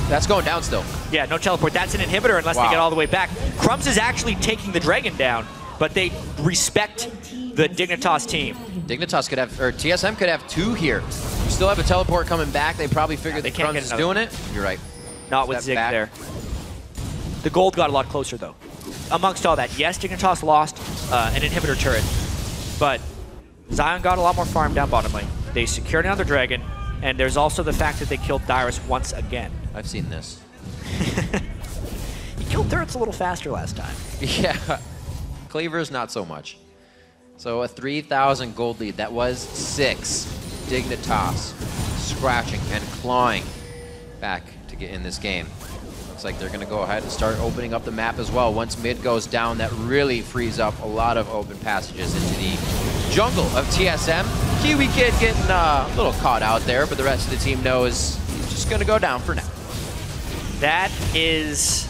That's going down still. Yeah, no teleport. That's an inhibitor unless they get all the way back. Crumbs is actually taking the Dragon down, but they respect the Dignitas team. Dignitas could have, or TSM could have 2 here. You still have a teleport coming back. They probably figured that Crumbs is doing it. You're right. Not with Zig there. The gold got a lot closer, though. Amongst all that, yes, Dignitas lost an inhibitor turret, but Zion got a lot more farm down bottom lane. They secured another Dragon, and there's also the fact that they killed Dyrus once again. I've seen this. He killed turrets a little faster last time. Yeah. Cleavers, not so much. So a 3,000 gold lead. That was 6. Dignitas scratching and clawing back to get in this game. Looks like they're going to go ahead and start opening up the map as well. Once mid goes down, that really frees up a lot of open passages into the jungle of TSM. Kiwi Kid getting a little caught out there, but the rest of the team knows he's just going to go down for now. That is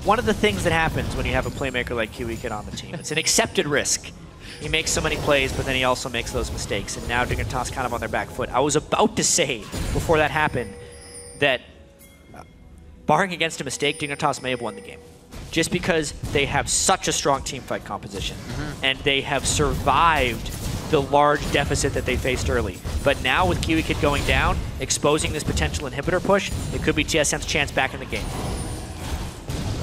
one of the things that happens when you have a playmaker like Kiwi Kid on the team. It's an accepted risk. He makes so many plays, but then he also makes those mistakes, and now Dignitas kind of on their back foot. I was about to say, before that happened, that barring against a mistake, Dignitas may have won the game. Just because they have such a strong teamfight composition, and they have survived the large deficit that they faced early. But now with Kiwi Kid going down, exposing this potential inhibitor push, it could be TSM's chance back in the game.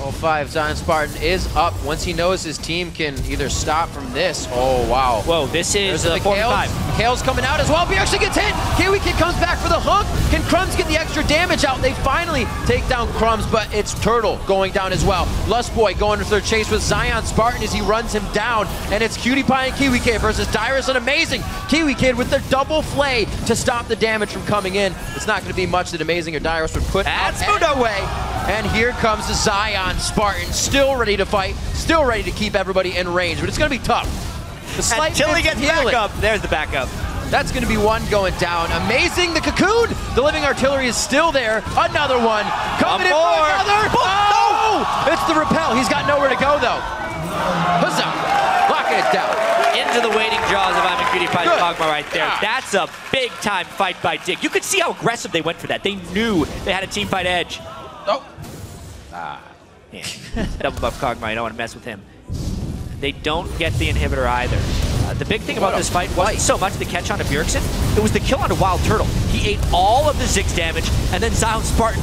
05, Zion Spartan is up once he knows his team can either stop from this. Oh, wow. Whoa, this is 4-5. Mikhail's coming out as well. Bjergsen gets hit. Kiwi Kid comes back for the hook. Can Crumbs get the extra damage out? They finally take down Crumbs, but it's Turtle going down as well. Lust Boy going for their chase with Zion Spartan as he runs him down. And it's Cutie Pie and Kiwi Kid versus Dyrus. An amazing Kiwi Kid with the double flay to stop the damage from coming in. It's not going to be much that Amazing or Dyrus would put out and away. And here comes the Zion Spartan, still ready to fight, still ready to keep everybody in range, but it's going to be tough. Until he gets back up. There's the backup. That's going to be one going down. Amazing, the Cocoon. The Living Artillery is still there. Another one. Coming in for another. Oh! It's the Repel. He's got nowhere to go, though. Huzzah. Locking it down. Into the waiting jaws of Ivan Cutie Pie's Kog'Maw right there. That's a big-time fight by Dig. You could see how aggressive they went for that. They knew they had a team fight edge. Oh. Yeah. Double buff Kog'Maw, you don't want to mess with him. They don't get the inhibitor either. The big thing about this fight wasn't so much the catch onto Bjergsen, it was the kill onto Wild Turtle. He ate all of the Ziggs damage, and then Zion Spartan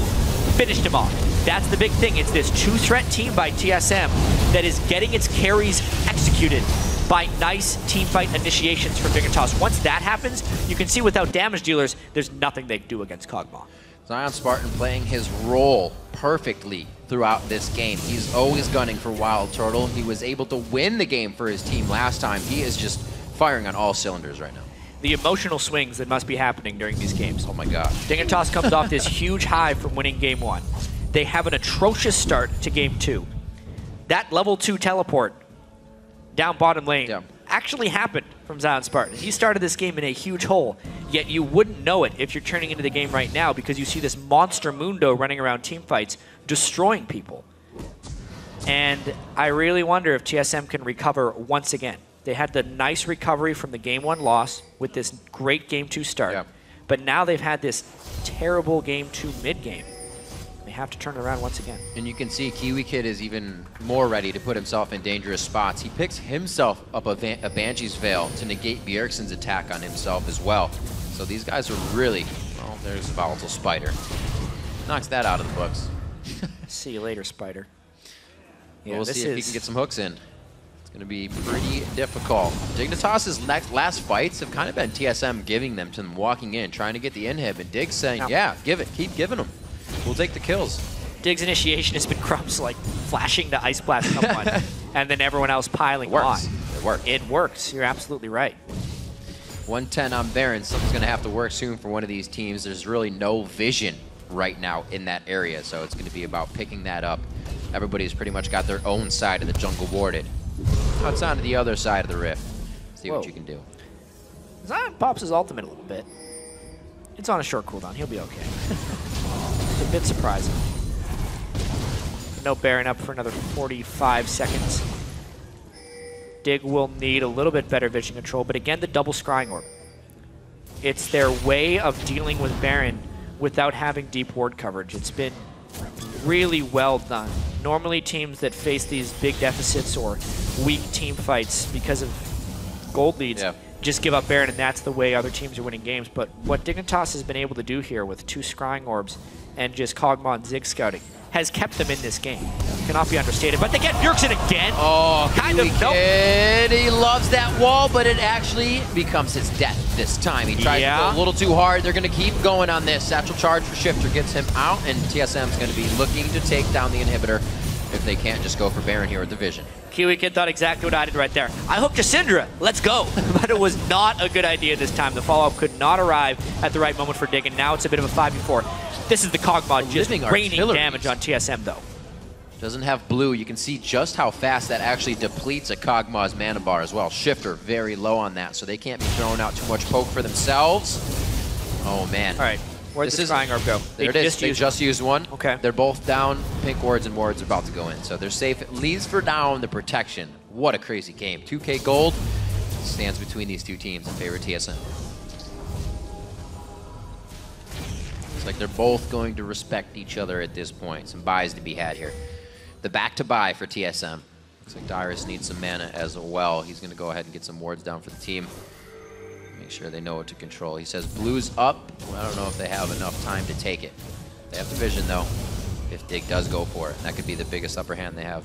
finished him off. That's the big thing. It's this two-threat team by TSM that is getting its carries executed by nice teamfight initiations from Dignitas. Once that happens, you can see without damage dealers, there's nothing they can do against Kog'Maw. Zion Spartan playing his role perfectly throughout this game. He's always gunning for Wild Turtle. He was able to win the game for his team last time. He is just firing on all cylinders right now. The emotional swings that must be happening during these games. Oh my god. Dignitas comes off this huge high from winning game 1. They have an atrocious start to game 2. That level 2 teleport down bottom lane actually happened from Zion Spartan. He started this game in a huge hole, yet you wouldn't know it if you're turning into the game right now because you see this monster Mundo running around team fights, destroying people. And I really wonder if TSM can recover once again. They had the nice recovery from the game 1 loss with this great game 2 start, but now they've had this terrible game 2 mid-game. They have to turn it around once again. And you can see Kiwi Kid is even more ready to put himself in dangerous spots. He picks himself up a Banshee's Veil to negate Bjergsen's attack on himself as well. So these guys are really, well, there's a Volatile Spider. Knocks that out of the books. See you later, Spider. Yeah, we'll see if he can get some hooks in. It's going to be pretty difficult. Dignitas's last fights have kind of been TSM giving them to them, walking in, trying to get the inhib, and Dig's saying, yeah, give it, keep giving them. We'll take the kills. Dig's initiation has been Crumbs like flashing to Ice Blast someone, and then everyone else piling on. It works. It works. You're absolutely right. 110 on Baron. Something's going to have to work soon for one of these teams. There's really no vision right now in that area, so it's going to be about picking that up. Everybody's pretty much got their own side of the jungle warded. Cuts on to the other side of the rift. See what you can do. Zion pops his ultimate a little bit. It's on a short cooldown. He'll be okay. It's a bit surprising. No Baron up for another 45 seconds. Dig will need a little bit better vision control, but again, the double scrying orb. It's their way of dealing with Baron without having deep ward coverage. It's been really well done. Normally teams that face these big deficits or weak team fights because of gold leads just give up Baron, and that's the way other teams are winning games. But what Dignitas has been able to do here with 2 scrying orbs and just Kog'Maw and Zig scouting has kept them in this game. Cannot be understated. But they get Bjergsen again. Oh, Kid. He loves that wall, but it actually becomes his death this time. He tries to go a little too hard. They're going to keep going on this. Satchel charge for Shifter gets him out, and TSM's going to be looking to take down the inhibitor if they can't just go for Baron here with the vision. Kiwi Kid thought exactly what I did right there. I hooked a Syndra. Let's go. But it was not a good idea this time. The follow-up could not arrive at the right moment for Dig, and now it's a bit of a 5v4. This is the Kog'Maw just raining damage on TSM, though. Doesn't have blue. You can see just how fast that actually depletes a Kog'Maw's mana bar as well. Shifter very low on that, so they can't be throwing out too much poke for themselves. Oh, man. All right. Where'd the scrying orb go? There it is. They just used one. Okay. They're both down. Pink wards and wards are about to go in, so they're safe. It leaves for down the protection. What a crazy game. 2K gold stands between these two teams in favor of TSM. Looks like they're both going to respect each other at this point. Some buys to be had here. The back-to-buy for TSM. Looks like Dyrus needs some mana as well. He's going to go ahead and get some wards down for the team. Make sure they know what to control. He says blue's up. Well, I don't know if they have enough time to take it. They have the vision, though, if Dig does go for it. That could be the biggest upper hand they have.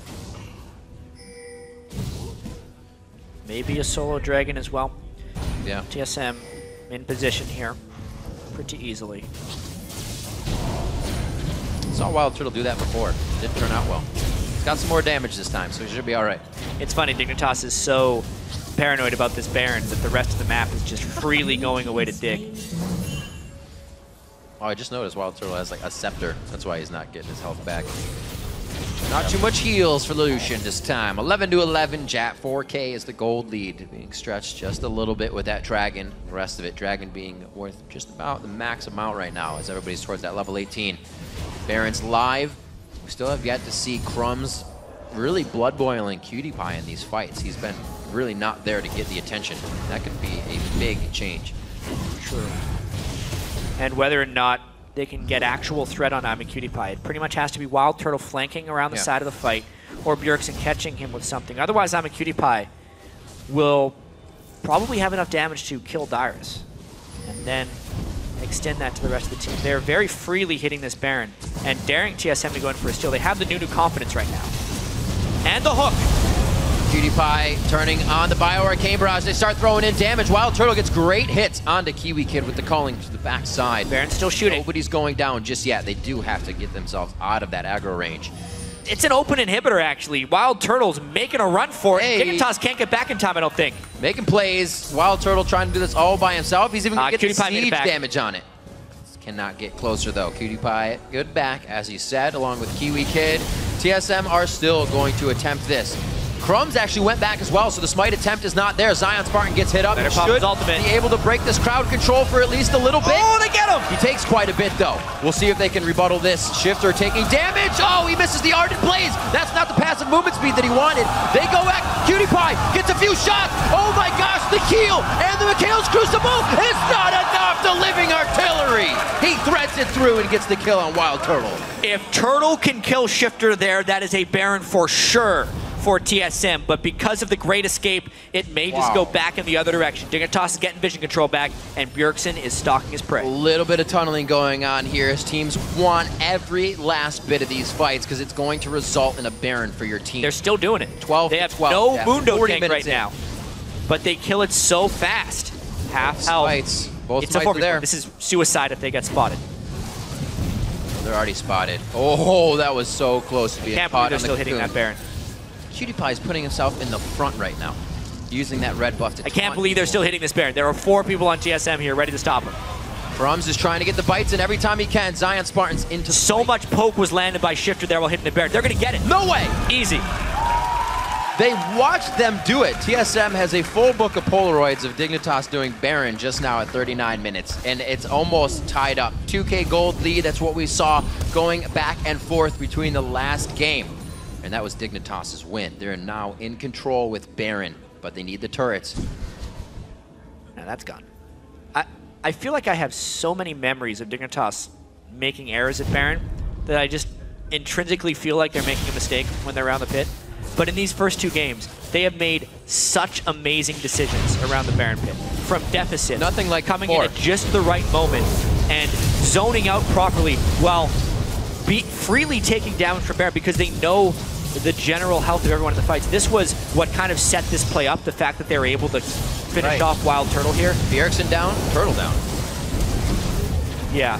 Maybe a solo dragon as well. Yeah. TSM in position here pretty easily. Saw Wild Turtle do that before. Didn't turn out well. He's got some more damage this time, so he should be all right. It's funny, Dignitas is so paranoid about this Baron that the rest of the map is just freely going away to Dig. Oh, I just noticed Wild Turtle has like a scepter. That's why he's not getting his health back. Not too much heals for Lucian this time. 11 to 11, Jat 4K is the gold lead, being stretched just a little bit with that Dragon. The rest of it, Dragon being worth just about the max amount right now as everybody's towards that level 18. Baron's live. We still have yet to see Crumbs really blood boiling Cutie Pie in these fights. He's been really not there to get the attention. That could be a big change. True. And whether or not they can get actual threat on I'm a Cutie Pie, it pretty much has to be Wild Turtle flanking around the side of the fight or Bjergsen catching him with something. Otherwise, I'm a Cutie Pie will probably have enough damage to kill Dyrus and then extend that to the rest of the team. They're very freely hitting this Baron and daring TSM to go in for a steal. They have the Nunu confidence right now. And the hook. Cutie Pie turning on the Bio-Arcane Barrage. They start throwing in damage. Wild Turtle gets great hits onto Kiwi Kid with the calling to the backside. Baron's still shooting. Nobody's going down just yet. They do have to get themselves out of that aggro range. It's an open inhibitor, actually. Wild Turtle's making a run for it. Dignitas can't get back in time, I don't think. Making plays. Wild Turtle trying to do this all by himself. He's even going to get the siege damage on it. cannot get closer though. Cutie Pie, good back, as he said, along with Kiwi Kid. TSM are still going to attempt this. Crumbs actually went back as well, so the smite attempt is not there. Zion Spartan gets hit up. Better He pop should his ultimate. be able to break this crowd control for at least a little bit. Oh, they get him! He takes quite a bit though. We'll see if they can rebuttal this. Shifter taking damage. Oh, he misses the Ardent Blaze. That's not the passive movement speed that he wanted. They go back. Cutie Pie gets a few shots. Oh my gosh, the heal and the Mikhail's Crucible is not enough. The living artillery. He threads it through and gets the kill on Wild Turtle. If Turtle can kill Shifter there, that is a Baron for sure for TSM, but because of the Great Escape, it may just go back in the other direction. Dignitas is getting vision control back, and Bjergsen is stalking his prey. A little bit of tunneling going on here as teams want every last bit of these fights because it's going to result in a Baron for your team. They're still doing it. 12 They to have 12. no Yeah, Mundo 40 tank minutes right now, but they kill it so fast. Half health. Smites. Both It's a smites are 4v4. there. This is suicide if they get spotted. They're already spotted. Oh, that was so close to being Can't caught believe they're on the still hitting cocoon. that Baron. Cutie Pie is putting himself in the front right now, using that red buff to I can't taunt believe they're people. still hitting this Baron. There are 4 people on TSM here ready to stop him. Crumbs is trying to get the bites in every time he can. Zion Spartan's into So much poke was landed by Shifter there while hitting the Baron. They're going to get it. No way! Easy. They watched them do it. TSM has a full book of Polaroids of Dignitas doing Baron just now at 39 minutes, and it's almost tied up. 2K gold lead, that's what we saw going back and forth between the last game. And that was Dignitas' win. They're now in control with Baron, but they need the turrets. Now that's gone. I feel like I have so many memories of Dignitas making errors at Baron that I just intrinsically feel like they're making a mistake when they're around the pit. But in these first 2 games, they have made such amazing decisions around the Baron pit. From deficit, Nothing like coming before. in at just the right moment and zoning out properly while freely taking damage from Baron because they know the general health of everyone in the fights. This was what kind of set this play up, the fact that they were able to finish off Wild Turtle here. Bjergsen down, Turtle down. Yeah.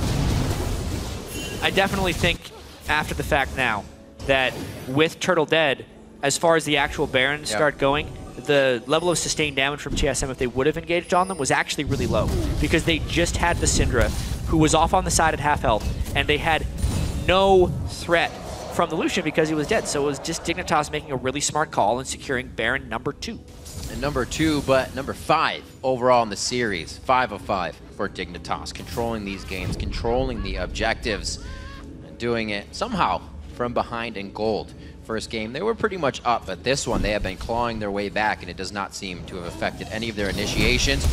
I definitely think after the fact now that with Turtle dead, as far as the actual Barons start going, the level of sustained damage from TSM, if they would have engaged on them, was actually really low because they just had the Syndra, who was off on the side at half health, and they had no threat from the Lucian because he was dead. So it was just Dignitas making a really smart call and securing Baron number 2. And number 2, but number 5 overall in the series. 5 of 5 for Dignitas. Controlling these games, controlling the objectives, and doing it somehow from behind in gold. First game, they were pretty much up, but this one, they have been clawing their way back, and it does not seem to have affected any of their initiations.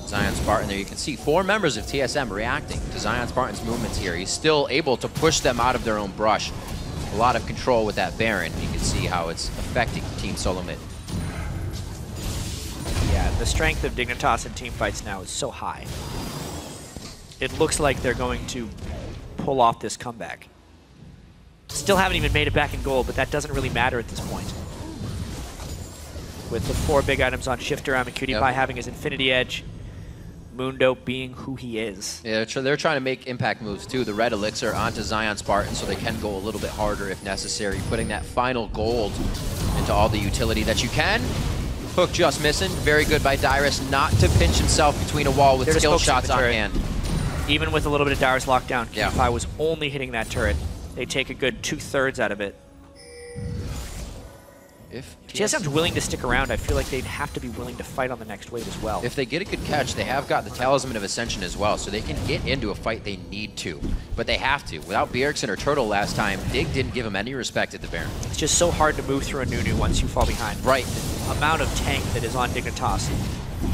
Zion Spartan there, you can see 4 members of TSM reacting to Zion Spartan's movements here. He's still able to push them out of their own brush. A lot of control with that Baron. You can see how it's affecting Team Solo Mid. Yeah, the strength of Dignitas in team fights now is so high. It looks like they're going to pull off this comeback. Still haven't even made it back in gold, but that doesn't really matter at this point. With the 4 big items on Shifter, and Cutie Pie having his Infinity Edge, Mundo being who he is. Yeah, they're trying to make impact moves too. The red elixir onto Zion Spartan so they can go a little bit harder if necessary, putting that final gold into all the utility that you can. Hook just missing. Very good by Dyrus not to pinch himself between a wall with skill shots on hand. Even with a little bit of Dyrus lockdown, Yeah. Cutie Pie was only hitting that turret. They take a good 2/3 out of it. If TSM's willing to stick around, I feel like they'd have to be willing to fight on the next wave as well. If they get a good catch, they have got the Talisman of Ascension as well, so they can get into a fight they need to. But they have to. Without Bjergsen or Turtle last time, Dig didn't give him any respect at the Baron. It's just so hard to move through a Nunu once you fall behind. Right. The amount of tank that is on Dignitas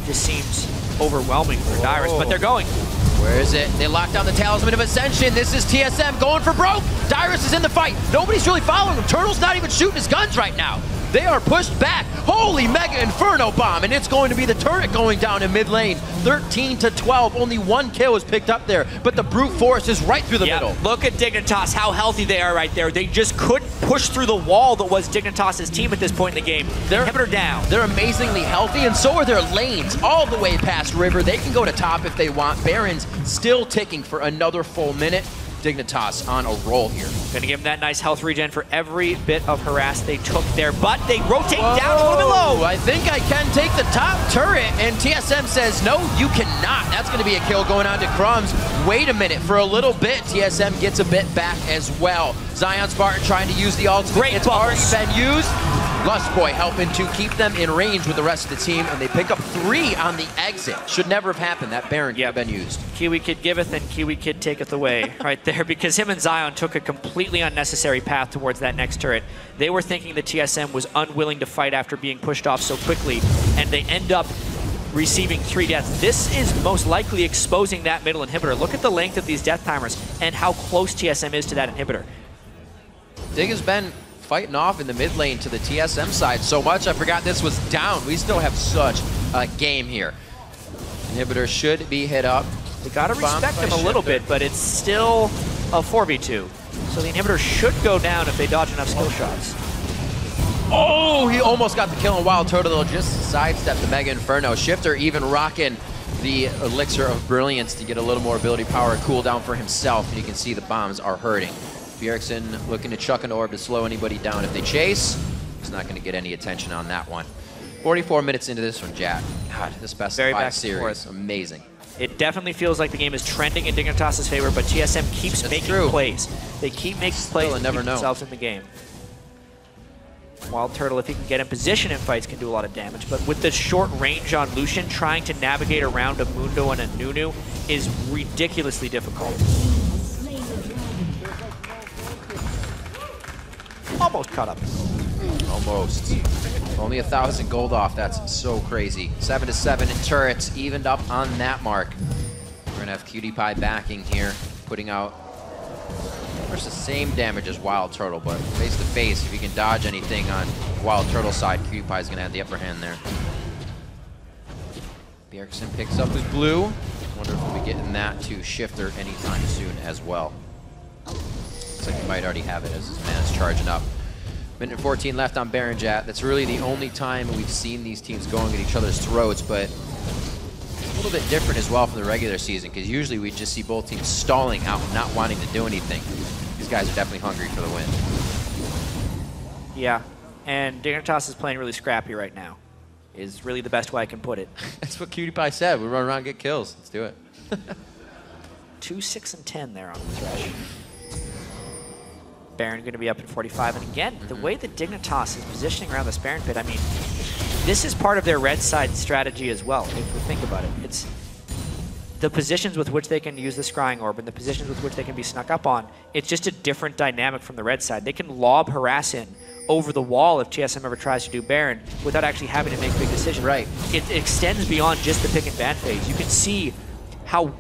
just seems overwhelming for Dyrus, but they're going. Where is it? They lock down the Talisman of Ascension. This is TSM going for broke. Dyrus is in the fight. Nobody's really following him. Turtle's not even shooting his guns right now. They are pushed back. Holy Mega Inferno Bomb, and it's going to be the turret going down in mid lane. 13 to 12. Only 1 kill was picked up there, but the brute force is right through the middle. Look at Dignitas, how healthy they are right there. They just couldn't push through the wall that was Dignitas' team at this point in the game. Inhibitor down. They're amazingly healthy, and so are their lanes all the way past River. They can go to top if they want. Baron's still ticking for another full minute. Dignitas on a roll here. Gonna give him that nice health regen for every bit of harass they took there, but they rotate down a little bit low. I think I can take the top turret, and TSM says, no, you cannot. That's gonna be a kill going on to Crumbs. Wait a minute, for a little bit, TSM gets a bit back as well. Zion Spartan trying to use the ultimate. Great it's already been used. Lust Boy helping to keep them in range with the rest of the team, and they pick up 3 on the exit. Should never have happened. That Baron could have been used. Kiwi Kid giveth and Kiwi Kid taketh away right there, because him and Zion took a completely unnecessary path towards that next turret. They were thinking the TSM was unwilling to fight after being pushed off so quickly, and they end up receiving 3 deaths. This is most likely exposing that middle inhibitor. Look at the length of these death timers and how close TSM is to that inhibitor. Dig has been fighting off in the mid lane to the TSM side so much, I forgot this was down. We still have such a game here. Inhibitor should be hit up. They gotta respect him a little bit, but it's still a 4v2. So the inhibitor should go down if they dodge enough skill shots. Oh, he almost got the kill on Wild Turtle, though, just sidestepped the Mega Inferno. Shifter even rocking the Elixir of Brilliance to get a little more ability power cooldown for himself, and you can see the bombs are hurting. Bjergsen looking to chuck an orb to slow anybody down if they chase. He's not going to get any attention on that one. 44 minutes into this one, Jack. God, this best of 5 series, amazing. It definitely feels like the game is trending in Dignitas' favor, but TSM keeps making plays. They keep making plays and keep themselves in the game. Wild Turtle, if he can get in position in fights, can do a lot of damage, but with the short range on Lucian, trying to navigate around a Mundo and a Nunu is ridiculously difficult. Almost caught up. Almost. Only 1,000 gold off. That's so crazy. 7-7 in turrets, evened up on that mark. We're gonna have Cutie Pie backing here, putting out the same damage as Wild Turtle, but face to face, if you can dodge anything on Wild Turtle side, Cutie Pie's gonna have the upper hand there. Bjergsen picks up his blue. Wonder if we'll be getting that to Shifter anytime soon as well. Looks like he might already have it as his man's charging up. Minute 14 left on Baron Jat. That's really the only time we've seen these teams going at each other's throats, but it's a little bit different as well from the regular season, because usually we just see both teams stalling out, not wanting to do anything. These guys are definitely hungry for the win. Yeah, and Dignitas is playing really scrappy right now, is really the best way I can put it. That's what Cutie Pie said. We run around and get kills. Let's do it. 2, 6, and 10 there on the Thresh. Baron going to be up at 45, and again, the way that Dignitas is positioning around this Baron pit, I mean, this is part of their red side strategy as well, if we think about it. It's the positions with which they can use the Scrying Orb and the positions with which they can be snuck up on. It's just a different dynamic from the red side. They can lob harass in over the wall if TSM ever tries to do Baron without actually having to make big decisions. Right. It extends beyond just the pick and ban phase. You can see how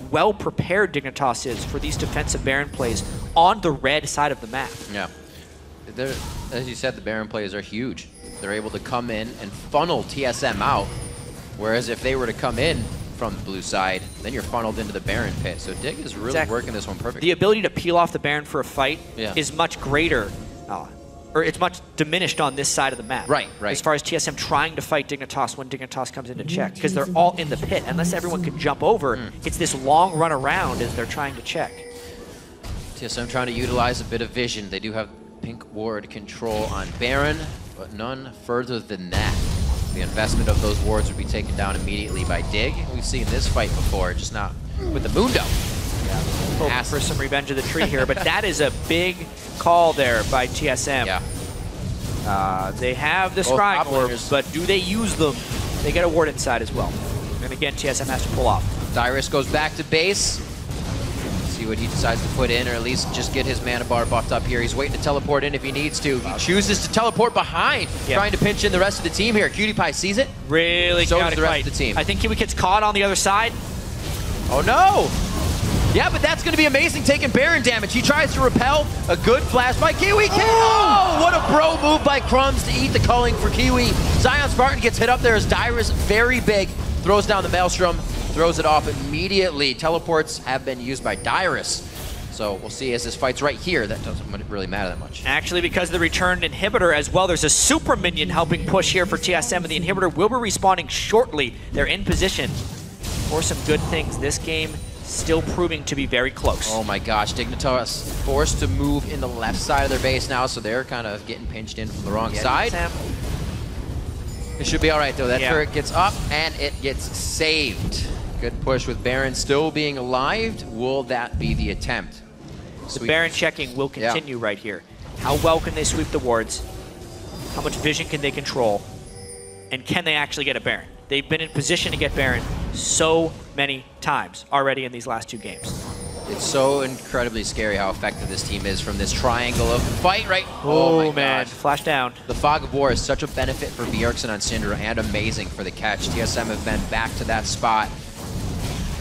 well prepared Dignitas is for these defensive Baron plays on the red side of the map. Yeah. As you said, the Baron plays are huge. They're able to come in and funnel TSM out, whereas if they were to come in from the blue side, then you're funneled into the Baron pit. So Dig is really working this one perfectly. The ability to peel off the Baron for a fight is much greater, or it's much diminished on this side of the map. Right. As far as TSM trying to fight Dignitas when Dignitas comes in to check, because they're all in the pit. Unless everyone can jump over, it's this long run around as they're trying to check. TSM trying to utilize a bit of vision. They do have pink ward control on Baron, but none further than that. The investment of those wards would be taken down immediately by Dig. We've seen this fight before, just not with the Mundo. Hoping for some revenge of the tree here, but that is a big call there by TSM. Yeah. They have the Scrying Orbs, but do they use them? They get a ward inside as well. And again, TSM has to pull off. Dyrus goes back to base. See what he decides to put in, or at least just get his mana bar buffed up here. He's waiting to teleport in if he needs to. He chooses to teleport behind, trying to pinch in the rest of the team here. Cutie Pie sees it. Really so does the rest fight. of the team. I think Kiwi Kid's caught on the other side. Oh no! Yeah, but that's going to be amazing, taking Baron damage. He tries to repel. A good flash by Kiwi Kid. Oh, what a bro move by Crumbs to eat the culling for Kiwi. Zion Spartan gets hit up there as Dyrus, very big, throws down the Maelstrom, throws it off immediately. Teleports have been used by Dyrus. So we'll see as this fight's right here. That doesn't really matter that much. Actually, because of the returned inhibitor as well, there's a super minion helping push here for TSM, and the inhibitor will be respawning shortly. They're in position for some good things. This game still proving to be very close. Oh my gosh, Dignitas forced to move in the left side of their base now, so they're kind of getting pinched in from the wrong side. Sam. It should be all right, though. That turret gets up, and it gets saved. Good push with Baron still being alive. Will that be the attempt? The Baron checking will continue right here. How well can they sweep the wards? How much vision can they control? And can they actually get a Baron? They've been in position to get Baron so many times already in these last 2 games. It's so incredibly scary how effective this team is from this triangle of fight, right? Oh my man. gosh. Flash down. The Fog of War is such a benefit for Bjergsen on Syndra and amazing for the catch. TSM have been back to that spot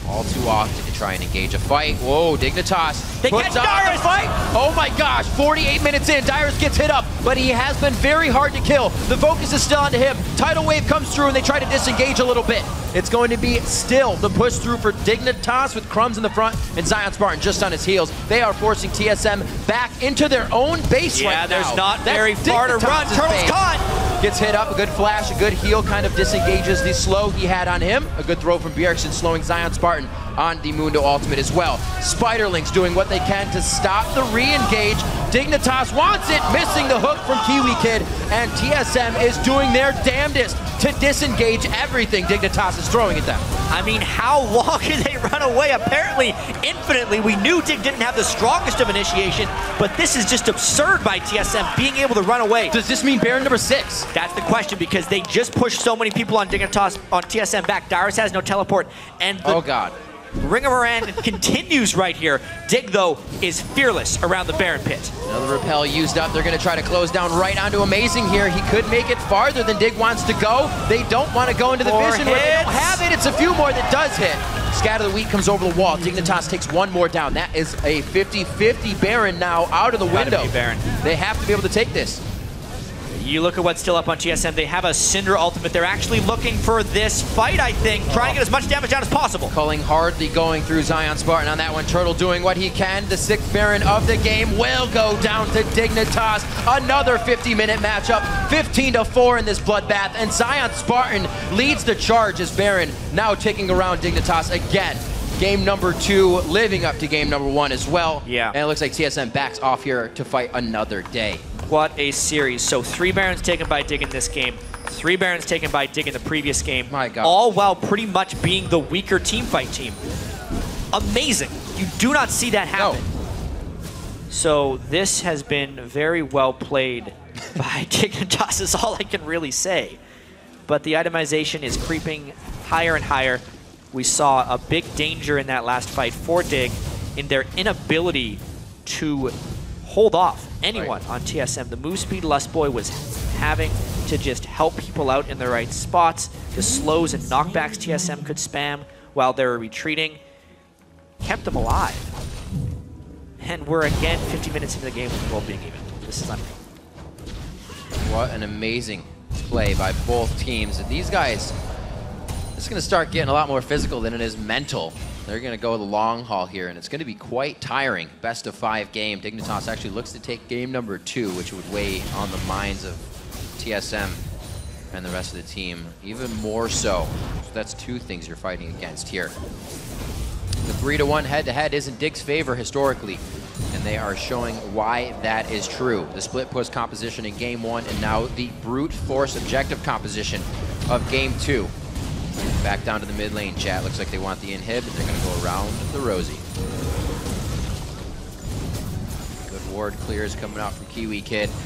all too often to try and engage a fight. Whoa, Dignitas puts on the fight. Oh my gosh, 48 minutes in, Dyrus gets hit up, but he has been very hard to kill. The focus is still onto him. Tidal Wave comes through and they try to disengage a little bit. It's going to be still the push through for Dignitas with Crumbs in the front and Zion Spartan just on his heels. They are forcing TSM back into their own base right now. Yeah, there's not very far to run. Turtle's caught. Gets hit up, a good flash, a good heal, kind of disengages the slow he had on him. A good throw from Bjergsen, slowing Zion Spartan on the Mundo ultimate as well. Spiderlings doing what they can to stop the re-engage. Dignitas wants it, missing the hook from Kiwi Kid, and TSM is doing their damnedest to disengage everything Dignitas is throwing at them. I mean, how long can they run away? Apparently, infinitely. We knew Dig didn't have the strongest of initiation, but this is just absurd by TSM being able to run away. Does this mean Baron number 6? That's the question, because they just pushed so many people on Dignitas, on TSM back. Dyrus has no teleport, and the oh god. Ring of Moran continues right here. Dig, though, is fearless around the Baron pit. Another repel used up. They're going to try to close down right onto Amazing here. He could make it farther than Dig wants to go. They don't want to go into the vision where they don't have it. It's a few more that does hit. Scatter the Wheat comes over the wall. Dignitas takes one more down. That is a 50-50 Baron now out of the window. They have to be able to take this. You look at what's still up on TSM. They have a Syndra ultimate. They're actually looking for this fight, I think, trying to get as much damage down as possible. Culling hardly going through Zion Spartan on that one. Turtle doing what he can. The 6th Baron of the game will go down to Dignitas. Another 50-minute matchup, 15-4 in this bloodbath, and Zion Spartan leads the charge as Baron now taking around Dignitas again. Game number 2, living up to game number 1 as well. Yeah. And it looks like TSM backs off here to fight another day. What a series. So 3 Barons taken by Dig in this game, 3 Barons taken by Dig in the previous game. My God. All while pretty much being the weaker team fight team. Amazing. You do not see that happen. No. So this has been very well played by Dignitas is all I can really say. But the itemization is creeping higher and higher. We saw a big danger in that last fight for Dig in their inability to hold off anyone on TSM. The move speed Lustboy was having to just help people out in the right spots. The slows and knockbacks TSM could spam while they were retreating kept them alive. And we're again 50 minutes into the game with the world being even. This is unreal. What an amazing play by both teams. And these guys, it's going to start getting a lot more physical than it is mental. They're going to go the long haul here, and it's going to be quite tiring. Best of 5 game. Dignitas actually looks to take game number 2, which would weigh on the minds of TSM and the rest of the team even more so. So that's 2 things you're fighting against here. The 3-1 head-to-head is in Dig's favor historically, and they are showing why that is true. The split push composition in game 1, and now the brute force objective composition of game 2. Back down to the mid lane, chat. Looks like they want the inhib, and they're going to go around the Rosie. Good ward clears coming out from Kiwi Kid. You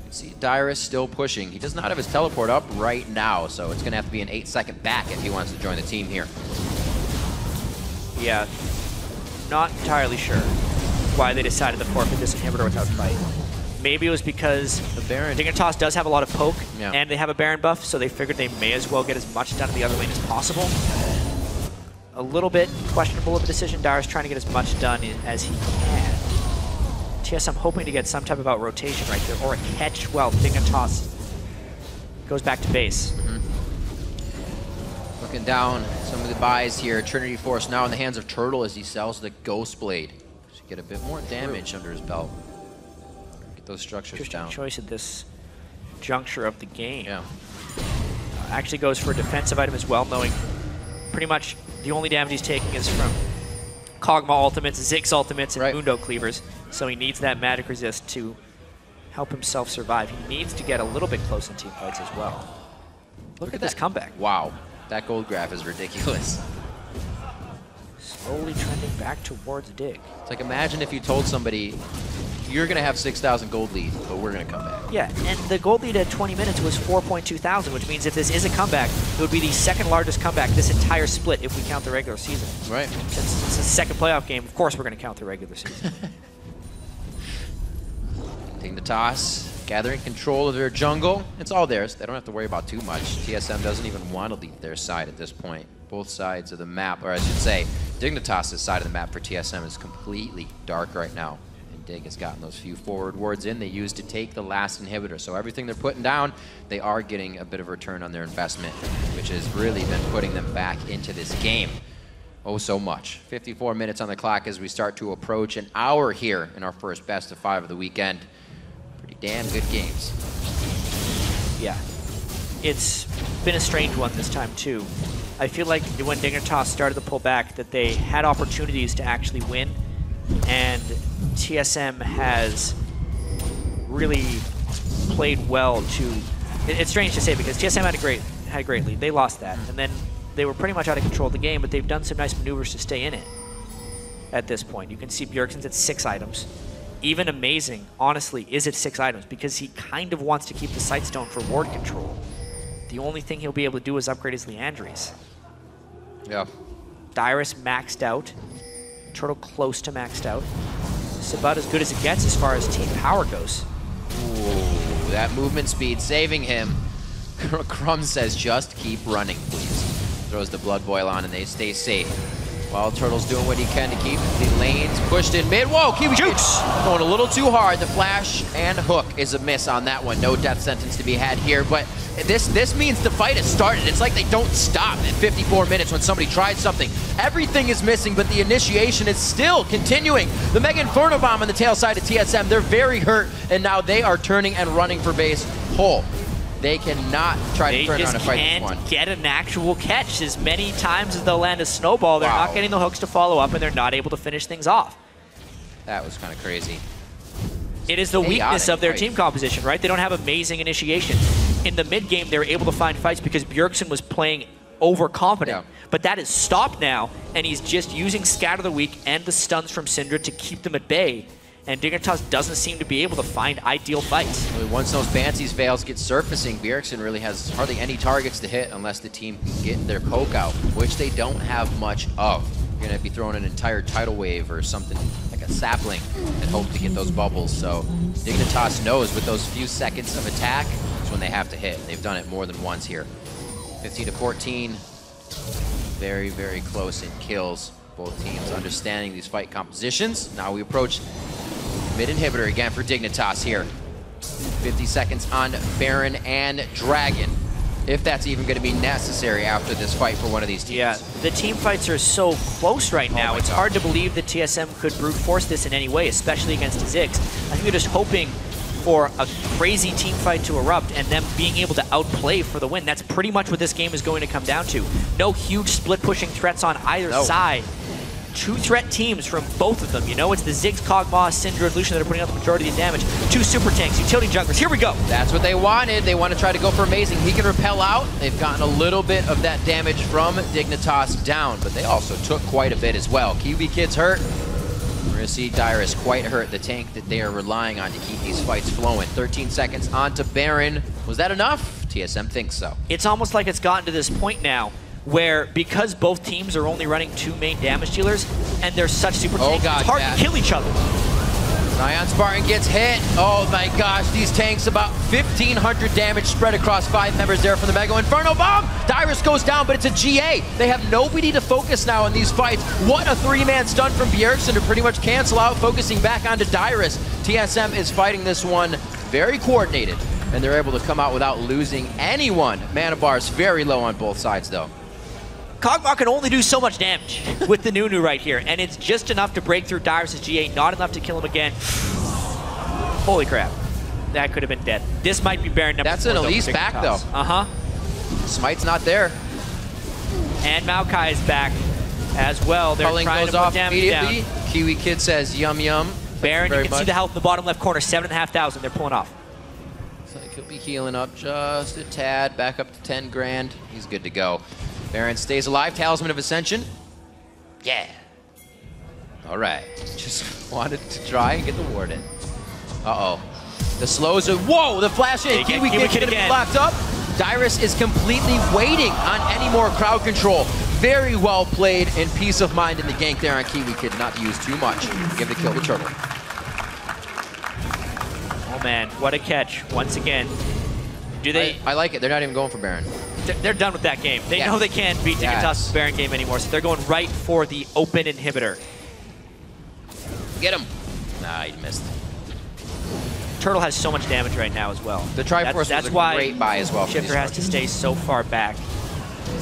can see Dyrus still pushing. He does not have his teleport up right now, so it's going to have to be an 8-second back if he wants to join the team here. Yeah, not entirely sure why they decided to forfeit this inhibitor without fight. Maybe it was because the Baron Dignitas does have a lot of poke, and they have a Baron buff, so they figured they may as well get as much done in the other lane as possible. A little bit questionable of a decision. Dyrus trying to get as much done as he can. TSM hoping to get some type of out rotation right there, or a catch while Dignitas goes back to base. Looking down, some of the buys here. Trinity Force now in the hands of Turtle as he sells the Ghost Blade. To get a bit more damage under his belt. Those structures Interesting down. choice at this juncture of the game. Yeah. Actually goes for a defensive item as well, knowing pretty much the only damage he's taking is from Kog'Maw ultimates, Ziggs ultimates, and Mundo cleavers. So he needs that magic resist to help himself survive. He needs to get a little bit close in team fights as well. Look at this comeback. Wow, that gold graph is ridiculous. Slowly trending back towards Dig. It's like, imagine if you told somebody, you're going to have 6,000 gold lead, but we're going to come back. Yeah, and the gold lead at 20 minutes was 4.2 thousand, which means if this is a comeback, it would be the second largest comeback this entire split if we count the regular season. Right. Since it's the second playoff game, of course we're going to count the regular season. Taking the toss, gathering control of their jungle. It's all theirs. They don't have to worry about too much. TSM doesn't even want to leave their side at this point. Both sides of the map, or I should say, Dignitas' side of the map for TSM is completely dark right now. And Dig has gotten those few forward wards in they used to take the last inhibitor. So everything they're putting down, they are getting a bit of a return on their investment, which has really been putting them back into this game. Oh, so much. 54 minutes on the clock as we start to approach an hour here in our first best of 5 of the weekend. Pretty damn good games. Yeah. It's been a strange one this time, too. I feel like when Dignitas started to pull back that they had opportunities to actually win, and TSM has really played well to... It's strange to say because TSM had a great lead. They lost that, and then they were pretty much out of control of the game, but they've done some nice maneuvers to stay in it at this point. You can see Bjergsen's at 6 items. Even Amazing, honestly, is at 6 items because he kind of wants to keep the Sightstone for ward control. The only thing he'll be able to do is upgrade his Leandries. Yeah. Dyrus maxed out. Turtle close to maxed out. It's about as good as it gets as far as team power goes. Ooh, that movement speed saving him. Crumb says, just keep running, please. Throws the Blood Boil on and they stay safe. While Turtle's doing what he can to keep the lanes pushed in mid. Whoa, Kiwi Jukes going a little too hard. The flash and hook is a miss on that one. No death sentence to be had here, but this means the fight has started. It's like they don't stop at 54 minutes when somebody tried something. Everything is missing, but the initiation is still continuing. The Mega Inferno Bomb on the tail side of TSM, they're very hurt, and now they are turning and running for base whole. They cannot try to turn around and fight this one. They just can't get an actual catch. As many times as they'll land a snowball, they're not getting the hooks to follow up, and they're not able to finish things off. That was kind of crazy. It is the weakness of their team composition, right? They don't have amazing initiation. In the mid game, they were able to find fights because Bjergsen was playing overconfident. Yeah. But that is stopped now, and he's just using Scatter the Weak and the stuns from Syndra to keep them at bay. And Dignitas doesn't seem to be able to find ideal fights. Really, once those Fancies fails get surfacing, Bjergsen really has hardly any targets to hit unless the team can get their poke out, which they don't have much of. You're going to be throwing an entire tidal wave or something like a sapling and hope to get those bubbles. So Dignitas knows with those few seconds of attack is when they have to hit. They've done it more than once here. 15 to 14. Very, very close in kills. Both teams understanding these fight compositions. Now we approach mid inhibitor again for Dignitas here. 50 seconds on Baron and Dragon, if that's even going to be necessary after this fight for one of these teams. Yeah, the team fights are so close right now. It's hard to believe that TSM could brute force this in any way, especially against Ziggs. I think they're just hoping for a crazy team fight to erupt and them being able to outplay for the win. That's pretty much what this game is going to come down to. No huge split pushing threats on either side. 2 threat teams from both of them. You know, it's the Ziggs, Kog'Maw, Syndra, Lucian that are putting out the majority of the damage. 2 super tanks, utility junglers. Here we go. That's what they wanted. They want to try to go for Amazing. He can repel out. They've gotten a little bit of that damage from Dignitas down, but they also took quite a bit as well. Kiwi Kid's hurt. We're going to see Dyrus quite hurt, the tank that they are relying on to keep these fights flowing. 13 seconds onto Baron. Was that enough? TSM thinks so. It's almost like it's gotten to this point now where because both teams are only running 2 main damage dealers and they're such super tanks, it's hard to kill each other. Zion Spartan gets hit. Oh my gosh, these tanks about 1,500 damage spread across 5 members there from the Mega Inferno Bomb. Dyrus goes down, but it's a GA. They have nobody to focus now in these fights. What a 3-man stun from Bjergsen to pretty much cancel out, focusing back onto Dyrus. TSM is fighting this one very coordinated, and they're able to come out without losing anyone. Mana bars very low on both sides though. Kog'Maw can only do so much damage with the Nunu right here, and it's just enough to break through Dyrus' GA, not enough to kill him again. Holy crap. That could have been dead. This might be Baron number 4. That's an Elise back, though. Uh-huh. Smite's not there. And Maokai is back. as well. They're Culling trying goes to put off damage down. immediately. Kiwi Kid says, yum, yum. Baron, you very can see much. the health in the bottom left corner, 7,500. They're pulling off. So he could be healing up just a tad, back up to 10 grand. He's good to go. Baron stays alive, Talisman of Ascension. Yeah. All right. Just wanted to try and get the ward in. Uh-oh. The slows are, whoa, the flash in. Kiwi Kid's gonna be locked up. Dyrus is completely waiting on any more crowd control. Very well played and peace of mind in the gank there on Kiwi Kid, not to use too much. Give the kill to Turtle. Oh man, what a catch, once again. Do they? I like it, they're not even going for Baron. They're done with that game. They know they can't beat Dignitas' Baron game anymore, so they're going right for the open inhibitor. Get him. Nah, he missed. Turtle has so much damage right now as well. The Triforce that's was a why great buy as well. Shifter has to stay so far back.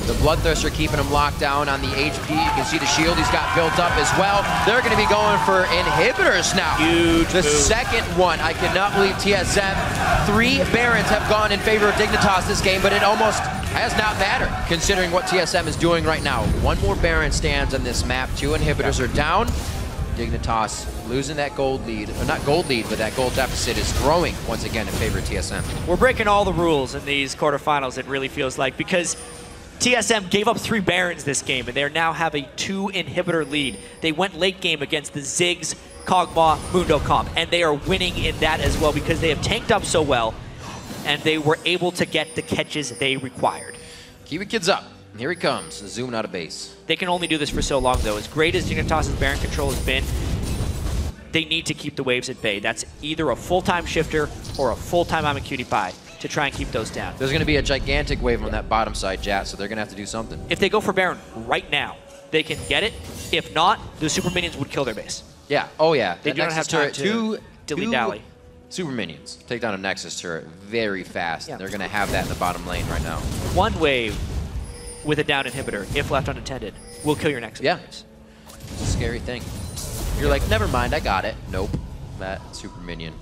The Bloodthirster keeping him locked down on the HP. You can see the shield he's got built up as well. They're going to be going for inhibitors now. Huge The move. second one. I cannot believe TSM. 3 Barons have gone in favor of Dignitas this game, but it almost has not mattered considering what TSM is doing right now. 1 more Baron stands on this map. 2 inhibitors are down. Dignitas losing that gold lead, or not gold lead, but that gold deficit is growing once again in favor of TSM. We're breaking all the rules in these quarterfinals, it really feels like, because TSM gave up 3 Barons this game, and they now have a 2 inhibitor lead. They went late game against the Ziggs, Kog'Maw, Mundo comp, and they are winning in that as well because they have tanked up so well, and they were able to get the catches they required. Kiwi Kid's up. Here he comes, zooming out of base. They can only do this for so long, though. As great as Dignitas' Baron control has been, they need to keep the waves at bay. That's either a full-time Shifter or a full-time I'm a Cutie Pie to try and keep those down. There's going to be a gigantic wave on that bottom side, Jat, so they're going to have to do something. If they go for Baron right now, they can get it. If not, the Super Minions would kill their base. Yeah, oh yeah. They That do not have time Nexus to turret, dilly-dally. Super Minions take down a Nexus turret very fast. Yeah. They're going to have that in the bottom lane right now. One wave with a down inhibitor, if left unattended, will kill your Nexus. Yeah. It's a scary thing. You're like, never mind, I got it. Nope. That Super Minion.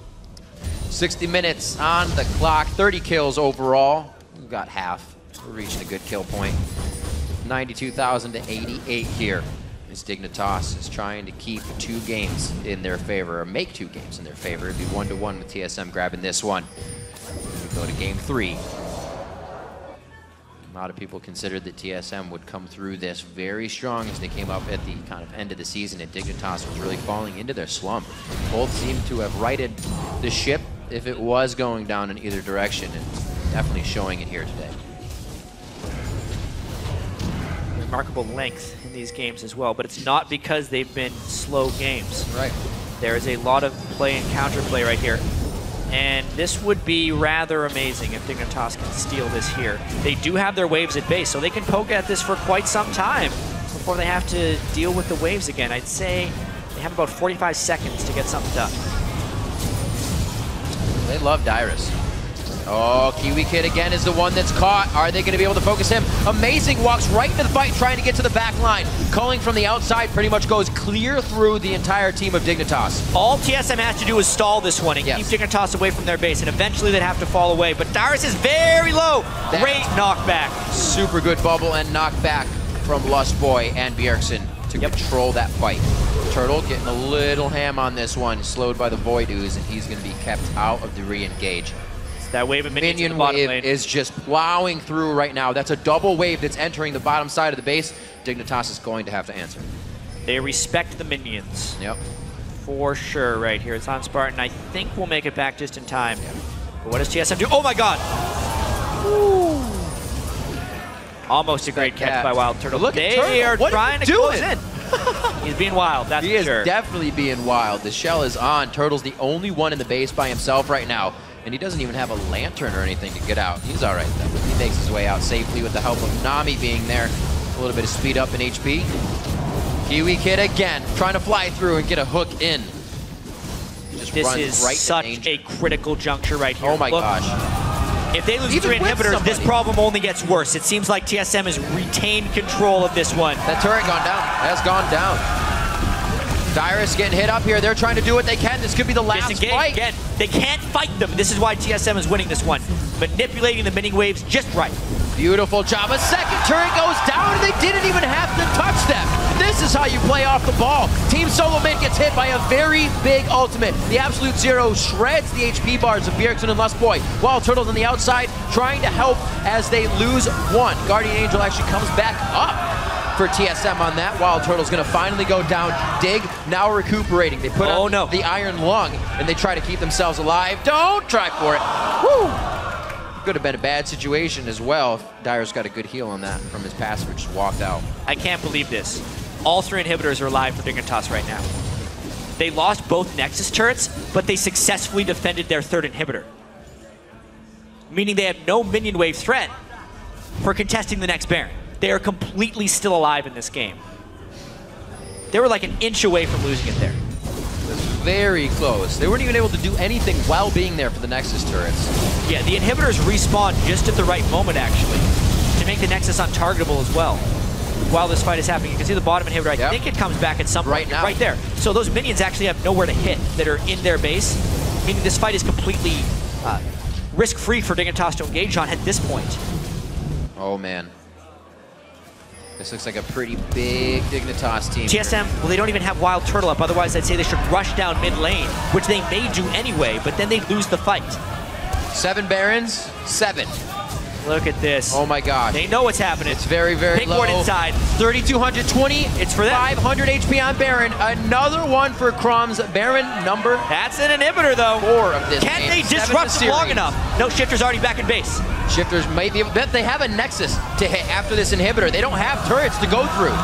60 minutes on the clock, 30 kills overall. We've got half. We're reaching a good kill point. 92,000 to 88 here. As Dignitas is trying to keep 2 games in their favor, or make 2 games in their favor. It'd be 1-1 with TSM grabbing this one. We go to game 3. A lot of people considered that TSM would come through this very strong as they came up at the kind of end of the season, and Dignitas was really falling into their slump. Both seem to have righted the ship if it was going down in either direction, and definitely showing it here today. Remarkable length in these games as well, but it's not because they've been slow games. Right. There is a lot of play and counterplay right here. And this would be rather amazing if Dignitas can steal this here. They do have their waves at base, so they can poke at this for quite some time before they have to deal with the waves again. I'd say they have about 45 seconds to get something done. They love Dyrus. Oh, Kiwi Kid again is the one that's caught. Are they going to be able to focus him? Amazing walks right into the fight, trying to get to the back line. Culling from the outside pretty much goes clear through the entire team of Dignitas. All TSM has to do is stall this one and keep Dignitas away from their base, and eventually they'd have to fall away. But Dyrus is very low. Great knockback. Super good bubble and knockback from Lust Boy and Bjergsen to control that fight. Turtle getting a little ham on this one, slowed by the Void Ooze, and he's going to be kept out of the re-engage. That wave of minions in Minion the bottom wave lane is just plowing through right now. That's a double wave that's entering the bottom side of the base. Dignitas is going to have to answer. They respect the minions. Yep. For sure right here. It's on Spartan. I think we'll make it back just in time. But what does TSM do? Oh my god! Ooh. Almost a great catch by Wild Turtle. Look at Turtle. They are What trying are to you close doing? in. He's being wild, that's He for sure. is definitely being wild. The shell is on. Turtle's the only one in the base by himself right now. And he doesn't even have a lantern or anything to get out. He's all right, though. He makes his way out safely with the help of Nami being there. A little bit of speed up in HP. Kiwi Kid again, trying to fly through and get a hook in. Just This runs is right such a critical juncture right here. Oh my Look, gosh. if they lose Even 3 with inhibitors, this somebody. problem only gets worse. It seems like TSM has retained control of this one. That turret gone down. Has gone down. Dyrus getting hit up here. They're trying to do what they can. This could be the last Disengage fight. again. They can't fight them. This is why TSM is winning this one. Manipulating the mini waves just right. Beautiful job. A second turret goes down, and they didn't even have to touch them. This is how you play off the ball. Team Solo Mid gets hit by a very big ultimate. The Absolute Zero shreds the HP bars of Bjergsen and Lustboy. Wild Turtles on the outside trying to help as they lose one. Guardian Angel actually comes back up for TSM on that. Wild Turtle's gonna finally go down. Dig now recuperating. They put on the Iron Lung, and they try to keep themselves alive. Don't try for it. Woo! Could have been a bad situation as well if Dyer's got a good heal on that from his passive, just walked out. I can't believe this. All 3 inhibitors are alive for Dignitas right now. They lost both Nexus turrets, but they successfully defended their 3rd inhibitor. Meaning they have no minion wave threat for contesting the next Baron. They are completely still alive in this game. They were like an inch away from losing it there. Very close. They weren't even able to do anything while being there for the Nexus turrets. Yeah, the inhibitors respawn just at the right moment, actually, to make the Nexus untargetable as well. While this fight is happening, you can see the bottom inhibitor. I think it comes back at some point. Right now. Right there. So those minions actually have nowhere to hit that are in their base, meaning this fight is completely risk-free for Dignitas to engage on at this point. Oh, man. This looks like a pretty big Dignitas team. TSM, well, they don't even have Wild Turtle up. Otherwise, I'd say they should rush down mid lane, which they may do anyway, but then they'd lose the fight. 7 Barons, 7. Look at this. Oh my god. They know what's happening. It's very, very Big low. board inside. 3,220. It's for them. 500 HP on Baron. Another one for Crumbs. Baron number That's an inhibitor, though. 4 of this Can game. they 7 disrupt the them long series. enough? No, Shifter's already back in base. Shifters might be able, but they have a Nexus to hit after this inhibitor. They don't have turrets to go through.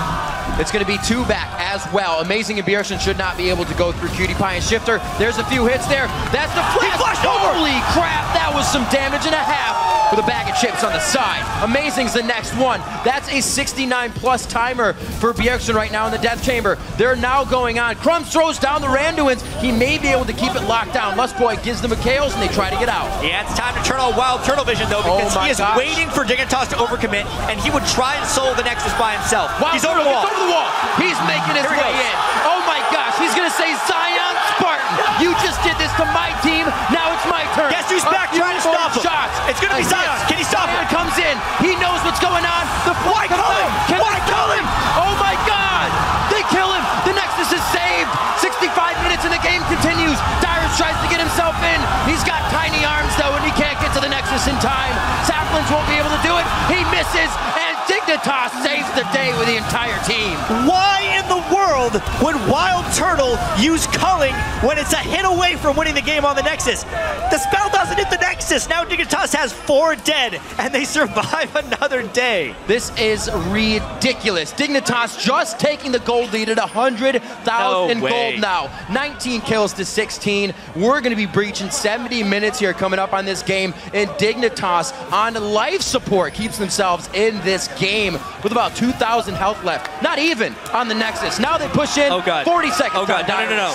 It's going to be 2 back as well. Amazing and Bjergsen should not be able to go through Cutie Pie and Shifter. There's a few hits there. That's the flash. He flashed over. Holy crap, that was some damage and a half with a bag of chips on the side. Amazing's the next one. That's a 69 plus timer for Bjergsen right now in the death chamber. They're now going on. Crumbs throws down the Randuins. He may be able to keep it locked down. Lustboy gives them a chaos and they try to get out. Yeah, it's time to turn on Wild Turtle Vision, though, because he is waiting for Dignitas to overcommit, and he would try and solo the Nexus by himself. Wild He's over the wall. Over the wall. He's making his way in. Oh my gosh, he's going to say, Zion Spartan, you just did this to my team. Now it's my turn. Guess who's back trying to stop him? Shots. It's going to be Zion. Can he stop him? Zion comes in. He knows what's going on. Why kill him? Why kill him? Oh my god. They kill him. The Nexus is saved. 65 minutes and the game continues. Dyrus tries to get himself in. He's got tiny arms though and he can't get to the Nexus in time. Saplins won't be able to do it. He misses and Dignitas saves the day with the entire team. Why in the world would Wild Turtle use culling when it's a hit away from winning the game on the Nexus? The spell doesn't hit the Nexus. Now Dignitas has 4 dead, and they survive another day. This is ridiculous. Dignitas just taking the gold lead at 100,000 gold now. 19 kills to 16. We're going to be breaching 70 minutes here coming up on this game, and Dignitas on life support keeps themselves in this game with about 2,000 health left. Not even on the Nexus. Now they push in. 40 seconds. Oh god, no.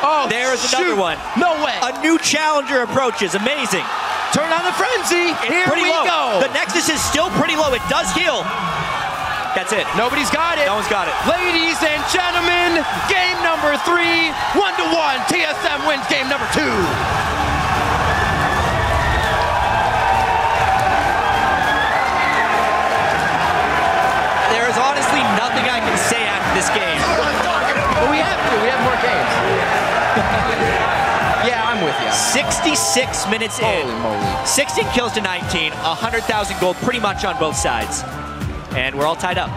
Oh, there's another one. No way. A new challenger approaches. Amazing. Turn on the frenzy. Here we go. The Nexus is still pretty low. It does heal. That's it. Nobody's got it. No one's got it. Ladies and gentlemen, game number 3, 1-1. TSM wins game number 2. There is honestly nothing I can say after this game. Well, we have more games. Yeah, I'm with you. 66 minutes in. Holy moly. 16 kills to 19, 100,000 gold pretty much on both sides. And we're all tied up.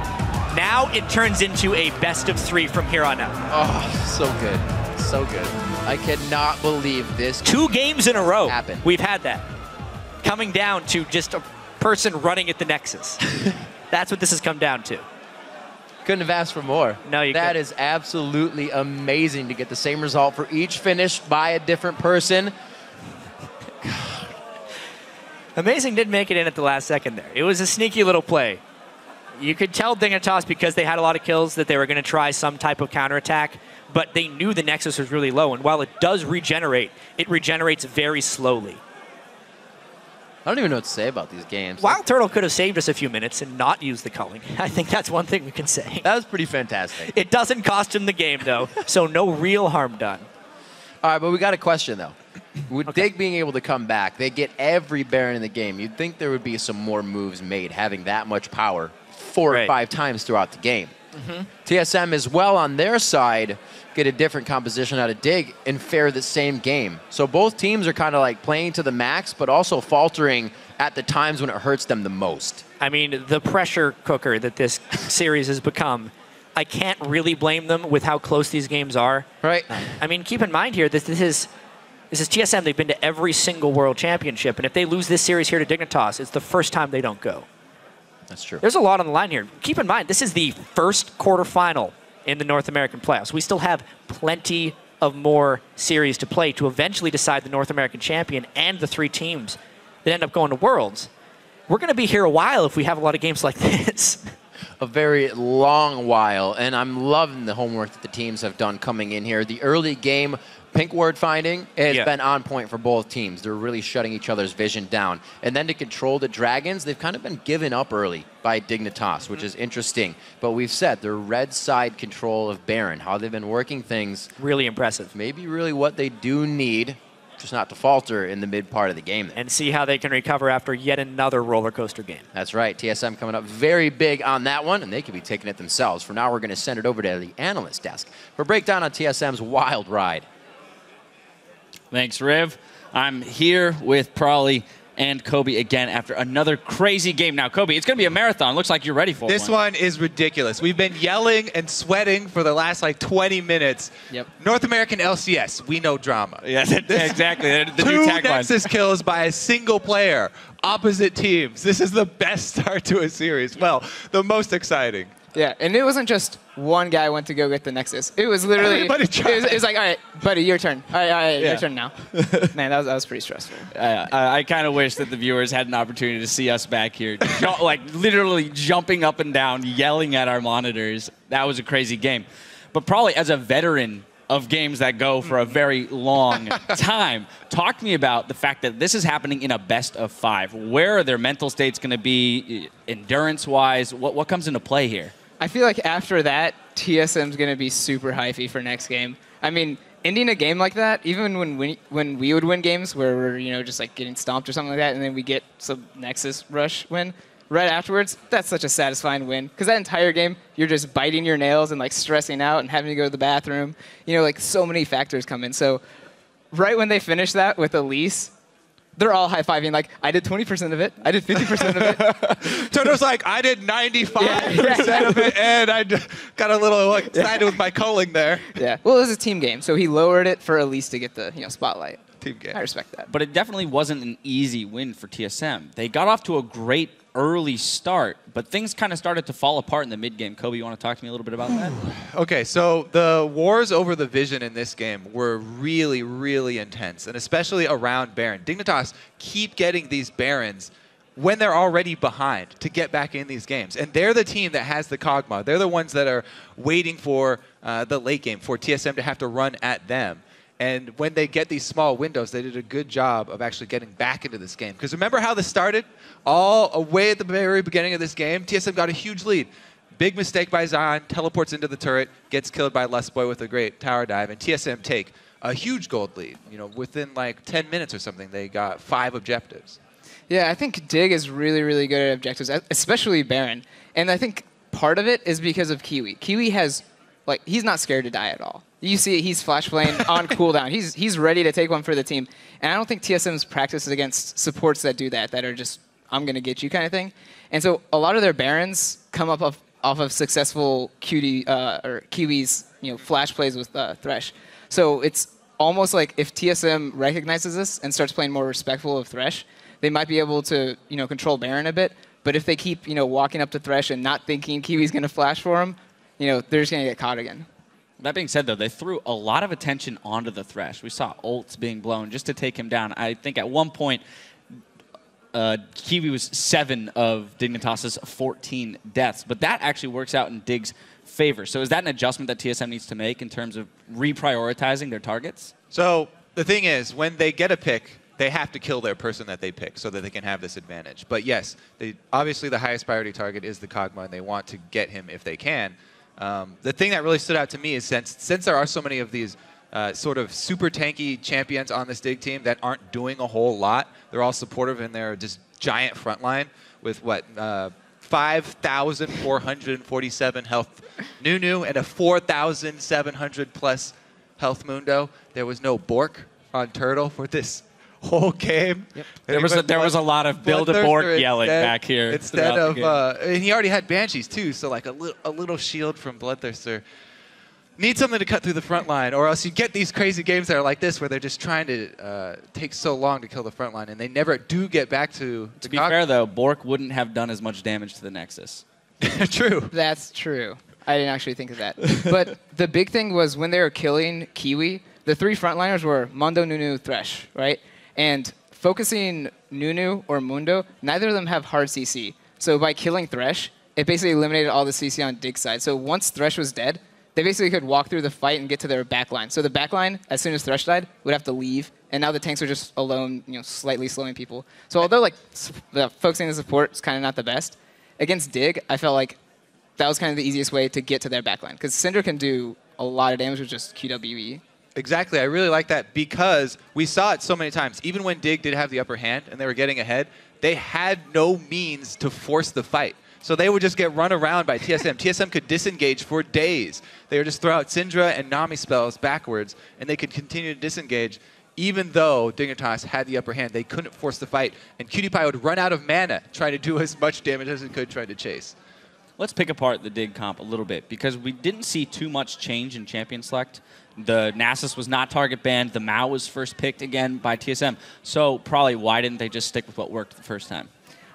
Now it turns into a best of 3 from here on out. Oh, so good. So good. I cannot believe this. 2 games in a row. Happened. We've had that. Coming down to just a person running at the Nexus. That's what this has come down to. Couldn't have asked for more. No, you That couldn't. is absolutely amazing to get the same result for each finish by a different person. Amazing did make it in at the last second there. It was a sneaky little play. You could tell Dignitas, because they had a lot of kills, that they were going to try some type of counterattack, but they knew the Nexus was really low, and while it does regenerate, it regenerates very slowly. I don't even know what to say about these games. Wild Turtle could have saved us a few minutes and not used the culling. I think that's one thing we can say. That was pretty fantastic. It doesn't cost him the game, though, so no real harm done. All right, but we got a question, though. With Dig being able to come back, they get every Baron in the game. You'd think there would be some more moves made, having that much power 4 or 5 times throughout the game. TSM as well on their side get a different composition out of Dig and fare the same game. So both teams are kind of like playing to the max, but also faltering at the times when it hurts them the most. I mean, the pressure cooker that this series has become, I can't really blame them with how close these games are. Right. I mean, keep in mind here that this is TSM. They've been to every single World Championship, and if they lose this series here to Dignitas, it's the first time they don't go. That's true. There's a lot on the line here. Keep in mind, this is the first quarterfinal in the North American playoffs. We still have plenty of more series to play to eventually decide the North American champion and the 3 teams that end up going to Worlds. We're going to be here a while if we have a lot of games like this. A very long while, and I'm loving the homework that the teams have done coming in here. The early game pink ward finding has been on point for both teams. They're really shutting each other's vision down. And then to control the Dragons, they've kind of been given up early by Dignitas, which is interesting. But we've said their red side control of Baron, how they've been working things. Really impressive. Maybe really what they do need, just not to falter in the mid part of the game. And see how they can recover after yet another roller coaster game. That's right. TSM coming up very big on that one, and they could be taking it themselves. For now, we're going to send it over to the analyst desk for a breakdown on TSM's wild ride. Thanks, Riv. I'm here with Prawley and Kobe again after another crazy game. Now, Kobe, it's going to be a marathon. Looks like you're ready for This one is ridiculous. We've been yelling and sweating for the last, 20 minutes. Yep. North American LCS, we know drama. Yeah, exactly. The 2 new tagline. Nexus kills by a single player. Opposite teams. This is the best start to a series. Well, the most exciting. Yeah, and it wasn't just one guy went to go get the Nexus. It was literally, it was like, all right, buddy, your turn. All right, your turn now. Man, that was pretty stressful. I kind of wish that the viewers had an opportunity to see us back here, literally jumping up and down, yelling at our monitors. That was a crazy game. But probably as a veteran of games that go for a very long time, talk to me about the fact that this is happening in a best of 5. Where are their mental states going to be, endurance-wise? What comes into play here? I feel like after that, TSM's going to be super hyphy for next game. I mean, ending a game like that, even when we would win games where we're just like getting stomped or something like that, and then we get some Nexus rush win, right afterwards, that's such a satisfying win. Because that entire game, you're just biting your nails and like stressing out and having to go to the bathroom. So many factors come in. So right when they finish that with Elise, they're all high-fiving, like, I did 20% of it, I did 50% of it. Toto's like, I did 95% of it, and I got a little excited with my calling there. Yeah, well, it was a team game, so he lowered it for Elise to get the spotlight. Team game. I respect that. But it definitely wasn't an easy win for TSM. They got off to a great early start, but things kind of started to fall apart in the mid-game. Kobe, you want to talk to me a little bit about that? Okay, so the wars over the vision in this game were really, really intense, and especially around Baron. Dignitas keep getting these Barons when they're already behind to get back in these games. And they're the team that has the Kog'Maw. They're the ones that are waiting for the late game, for TSM to have to run at them. And when they get these small windows, they did a good job of actually getting back into this game. Because remember how this started? All away at the very beginning of this game, TSM got a huge lead. Big mistake by Zion, teleports into the turret, gets killed by Lustboy with a great tower dive, and TSM take a huge gold lead. Within 10 minutes or something, they got 5 objectives. Yeah, I think Dig is really, really good at objectives, especially Baron. And I think part of it is because of Kiwi. Kiwi has, he's not scared to die at all. You see he's flash playing on cooldown. He's ready to take one for the team. And I don't think TSM's practices against supports that do that are just, I'm going to get you kind of thing. And so a lot of their Barons come up off of successful Kiwi's flash plays with Thresh. So it's almost like if TSM recognizes this and starts playing more respectful of Thresh, they might be able to control Baron a bit. But if they keep walking up to Thresh and not thinking Kiwi's going to flash for him, they're just going to get caught again. That being said, though, they threw a lot of attention onto the Thresh. We saw ults being blown just to take him down. I think at one point, Kiwi was 7 of Dignitas' 14 deaths. But that actually works out in Dig's favor. So is that an adjustment that TSM needs to make in terms of reprioritizing their targets? So the thing is, when they get a pick, they have to kill their person that they pick so that they can have this advantage. But yes, obviously the highest priority target is the Kog'Maw, and they want to get him if they can. The thing that really stood out to me is since there are so many of these sort of super tanky champions on this Dig team that aren't doing a whole lot. They're all supportive in their just giant front line with what, 5,447 health Nunu and a 4,700 plus health Mundo. There was no Bork on Turtle for this whole game. Yep. There was a lot of build a Bork yelling back here. Instead of, and he already had Banshees too, so like a little shield from Bloodthirster. Need something to cut through the front line, or else you get these crazy games that are like this, where they're just trying to take so long to kill the front line, and they never do get back to. To be fair, though, Bork wouldn't have done as much damage to the Nexus. True. That's true. I didn't actually think of that. But the big thing was when they were killing Kiwi, the 3 frontliners were Mundo, Nunu, Thresh, right? And focusing Nunu or Mundo, neither of them have hard CC. So by killing Thresh, it basically eliminated all the CC on Dig's side. So once Thresh was dead, they basically could walk through the fight and get to their backline. So the backline, as soon as Thresh died, would have to leave, and now the tanks are just alone, slightly slowing people. So although like focusing the support is kind of not the best, against Dig, I felt like that was kind of the easiest way to get to their backline, because Syndra can do a lot of damage with just QWE. Exactly. I really like that because we saw it so many times. Even when Dig did have the upper hand and they were getting ahead, they had no means to force the fight. So they would just get run around by TSM. TSM could disengage for days. They would just throw out Syndra and Nami spells backwards, and they could continue to disengage. Even though Dignitas had the upper hand, they couldn't force the fight. And QtPie would run out of mana trying to do as much damage as it could trying to chase. Let's pick apart the Dig comp a little bit, because we didn't see too much change in champion select. The Nasus was not target banned. The Mao was first picked again by TSM. So probably why didn't they just stick with what worked the first time?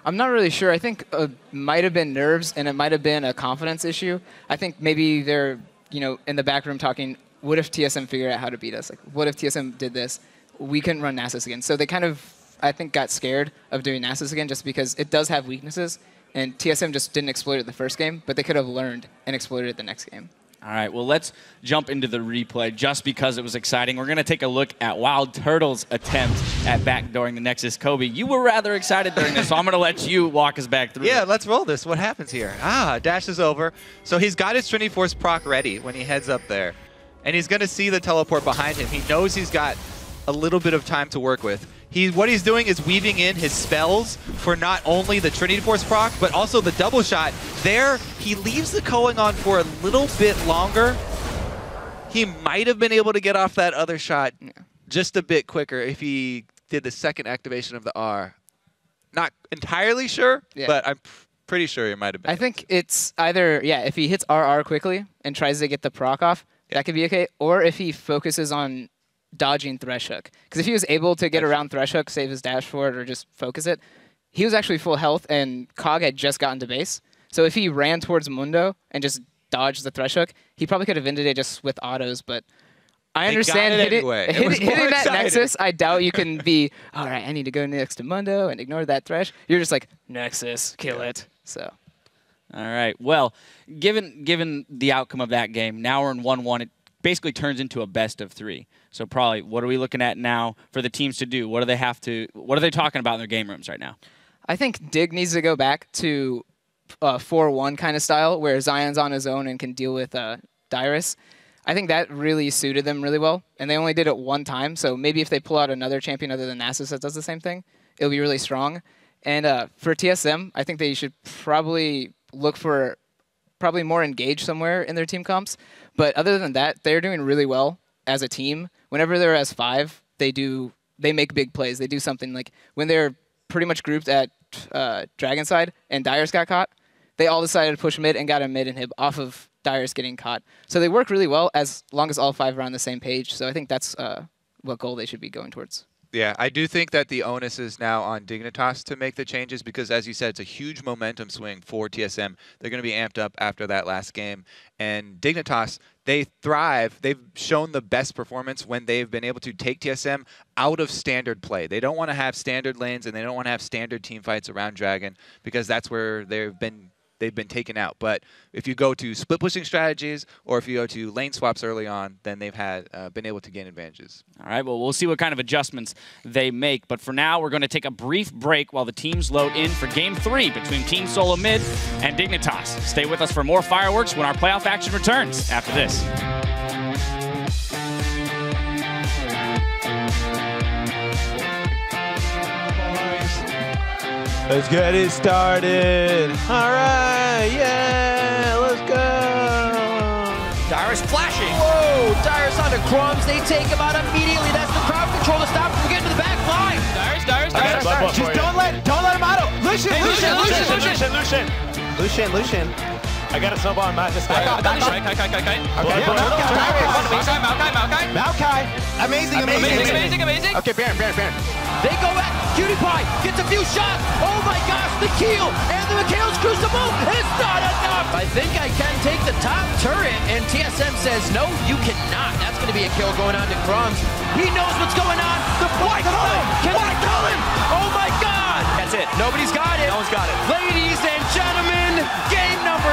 I'm not really sure. I think it might have been nerves, and it might have been a confidence issue. I think maybe they're, in the back room talking, what if TSM figured out how to beat us? Like, what if TSM did this? We couldn't run Nasus again. So they kind of, I think, got scared of doing Nasus again just because it does have weaknesses, and TSM just didn't exploit it the first game, but they could have learned and exploited it the next game. All right, well, let's jump into the replay just because it was exciting. We're going to take a look at Wild Turtle's attempt at backdooring the Nexus. Kobe, you were rather excited during this, so I'm going to let you walk us back through. Yeah, let's roll this. What happens here? Dash is over. So he's got his Trinity Force proc ready when he heads up there. And he's going to see the teleport behind him. He knows he's got a little bit of time to work with. What he's doing is weaving in his spells for not only the Trinity Force proc, but also the double shot. There, he leaves the going on for a little bit longer. He might have been able to get off that other shot just a bit quicker if he did the second activation of the R. Not entirely sure, but I'm pretty sure he might have been. I think it's either, if he hits RR quickly and tries to get the proc off, that could be okay, or if he focuses on dodging Thresh Hook. Because if he was able to get around Thresh Hook, save his dash for it, or just focus it, he was actually full health, and Cog had just gotten to base. So if he ran towards Mundo and just dodged the Thresh Hook, he probably could have ended it just with autos, but I understand hitting that Nexus, I doubt you can be, all right, I need to go next to Mundo and ignore that Thresh. You're just like, Nexus, kill it. So. All right, well, given the outcome of that game, now we're in 1-1. It basically turns into a best of 3. So probably, what are we looking at now for the teams to do? What are they talking about in their game rooms right now? I think Dig needs to go back to 4-1 kind of style, where Zion's on his own and can deal with Dyrus. I think that really suited them really well, and they only did it one time, so maybe if they pull out another champion other than Nasus that does the same thing, it'll be really strong. And for TSM, I think they should probably look for more engaged somewhere in their team comps. But other than that, they're doing really well as a team. Whenever they're as 5, they make big plays. They do something like when they're pretty much grouped at Dragon side and Dyrus got caught, they all decided to push mid and got a mid inhib off of Dyrus getting caught. So they work really well as long as all 5 are on the same page. So I think that's what goal they should be going towards. Yeah, I do think that the onus is now on Dignitas to make the changes because, as you said, it's a huge momentum swing for TSM. They're going to be amped up after that last game. And Dignitas, they thrive. They've shown the best performance when they've been able to take TSM out of standard play. They don't want to have standard lanes, and they don't want to have standard team fights around Dragon because that's where they've been taken out. But if you go to split pushing strategies or if you go to lane swaps early on, then they've been able to gain advantages. All right, well, we'll see what kind of adjustments they make. But for now, we're going to take a brief break while the teams load in for Game 3 between Team Solo Mid and Dignitas. Stay with us for more fireworks when our playoff action returns after this. Let's get it started. All right, yeah, let's go. Dyrus flashing. Whoa, Dyrus onto Crumbs. They take him out immediately. That's the crowd control to stop him from getting to the back line. Dyrus. Just don't let him auto. Lucian. I got a snowball on Matt. Maokai. Amazing. Okay, Baron. They go back. Cutie Pie gets a few shots. Oh my gosh, the Keel and the Mikhail's Crucible is not enough. I think I can take the top turret, and TSM says no, you cannot. That's going to be a kill going on to Crumbs. He knows what's going on. The White Cullen. Can they kill him? Oh my God. That's it. Nobody's got it. No one's got it. Ladies and gentlemen, game number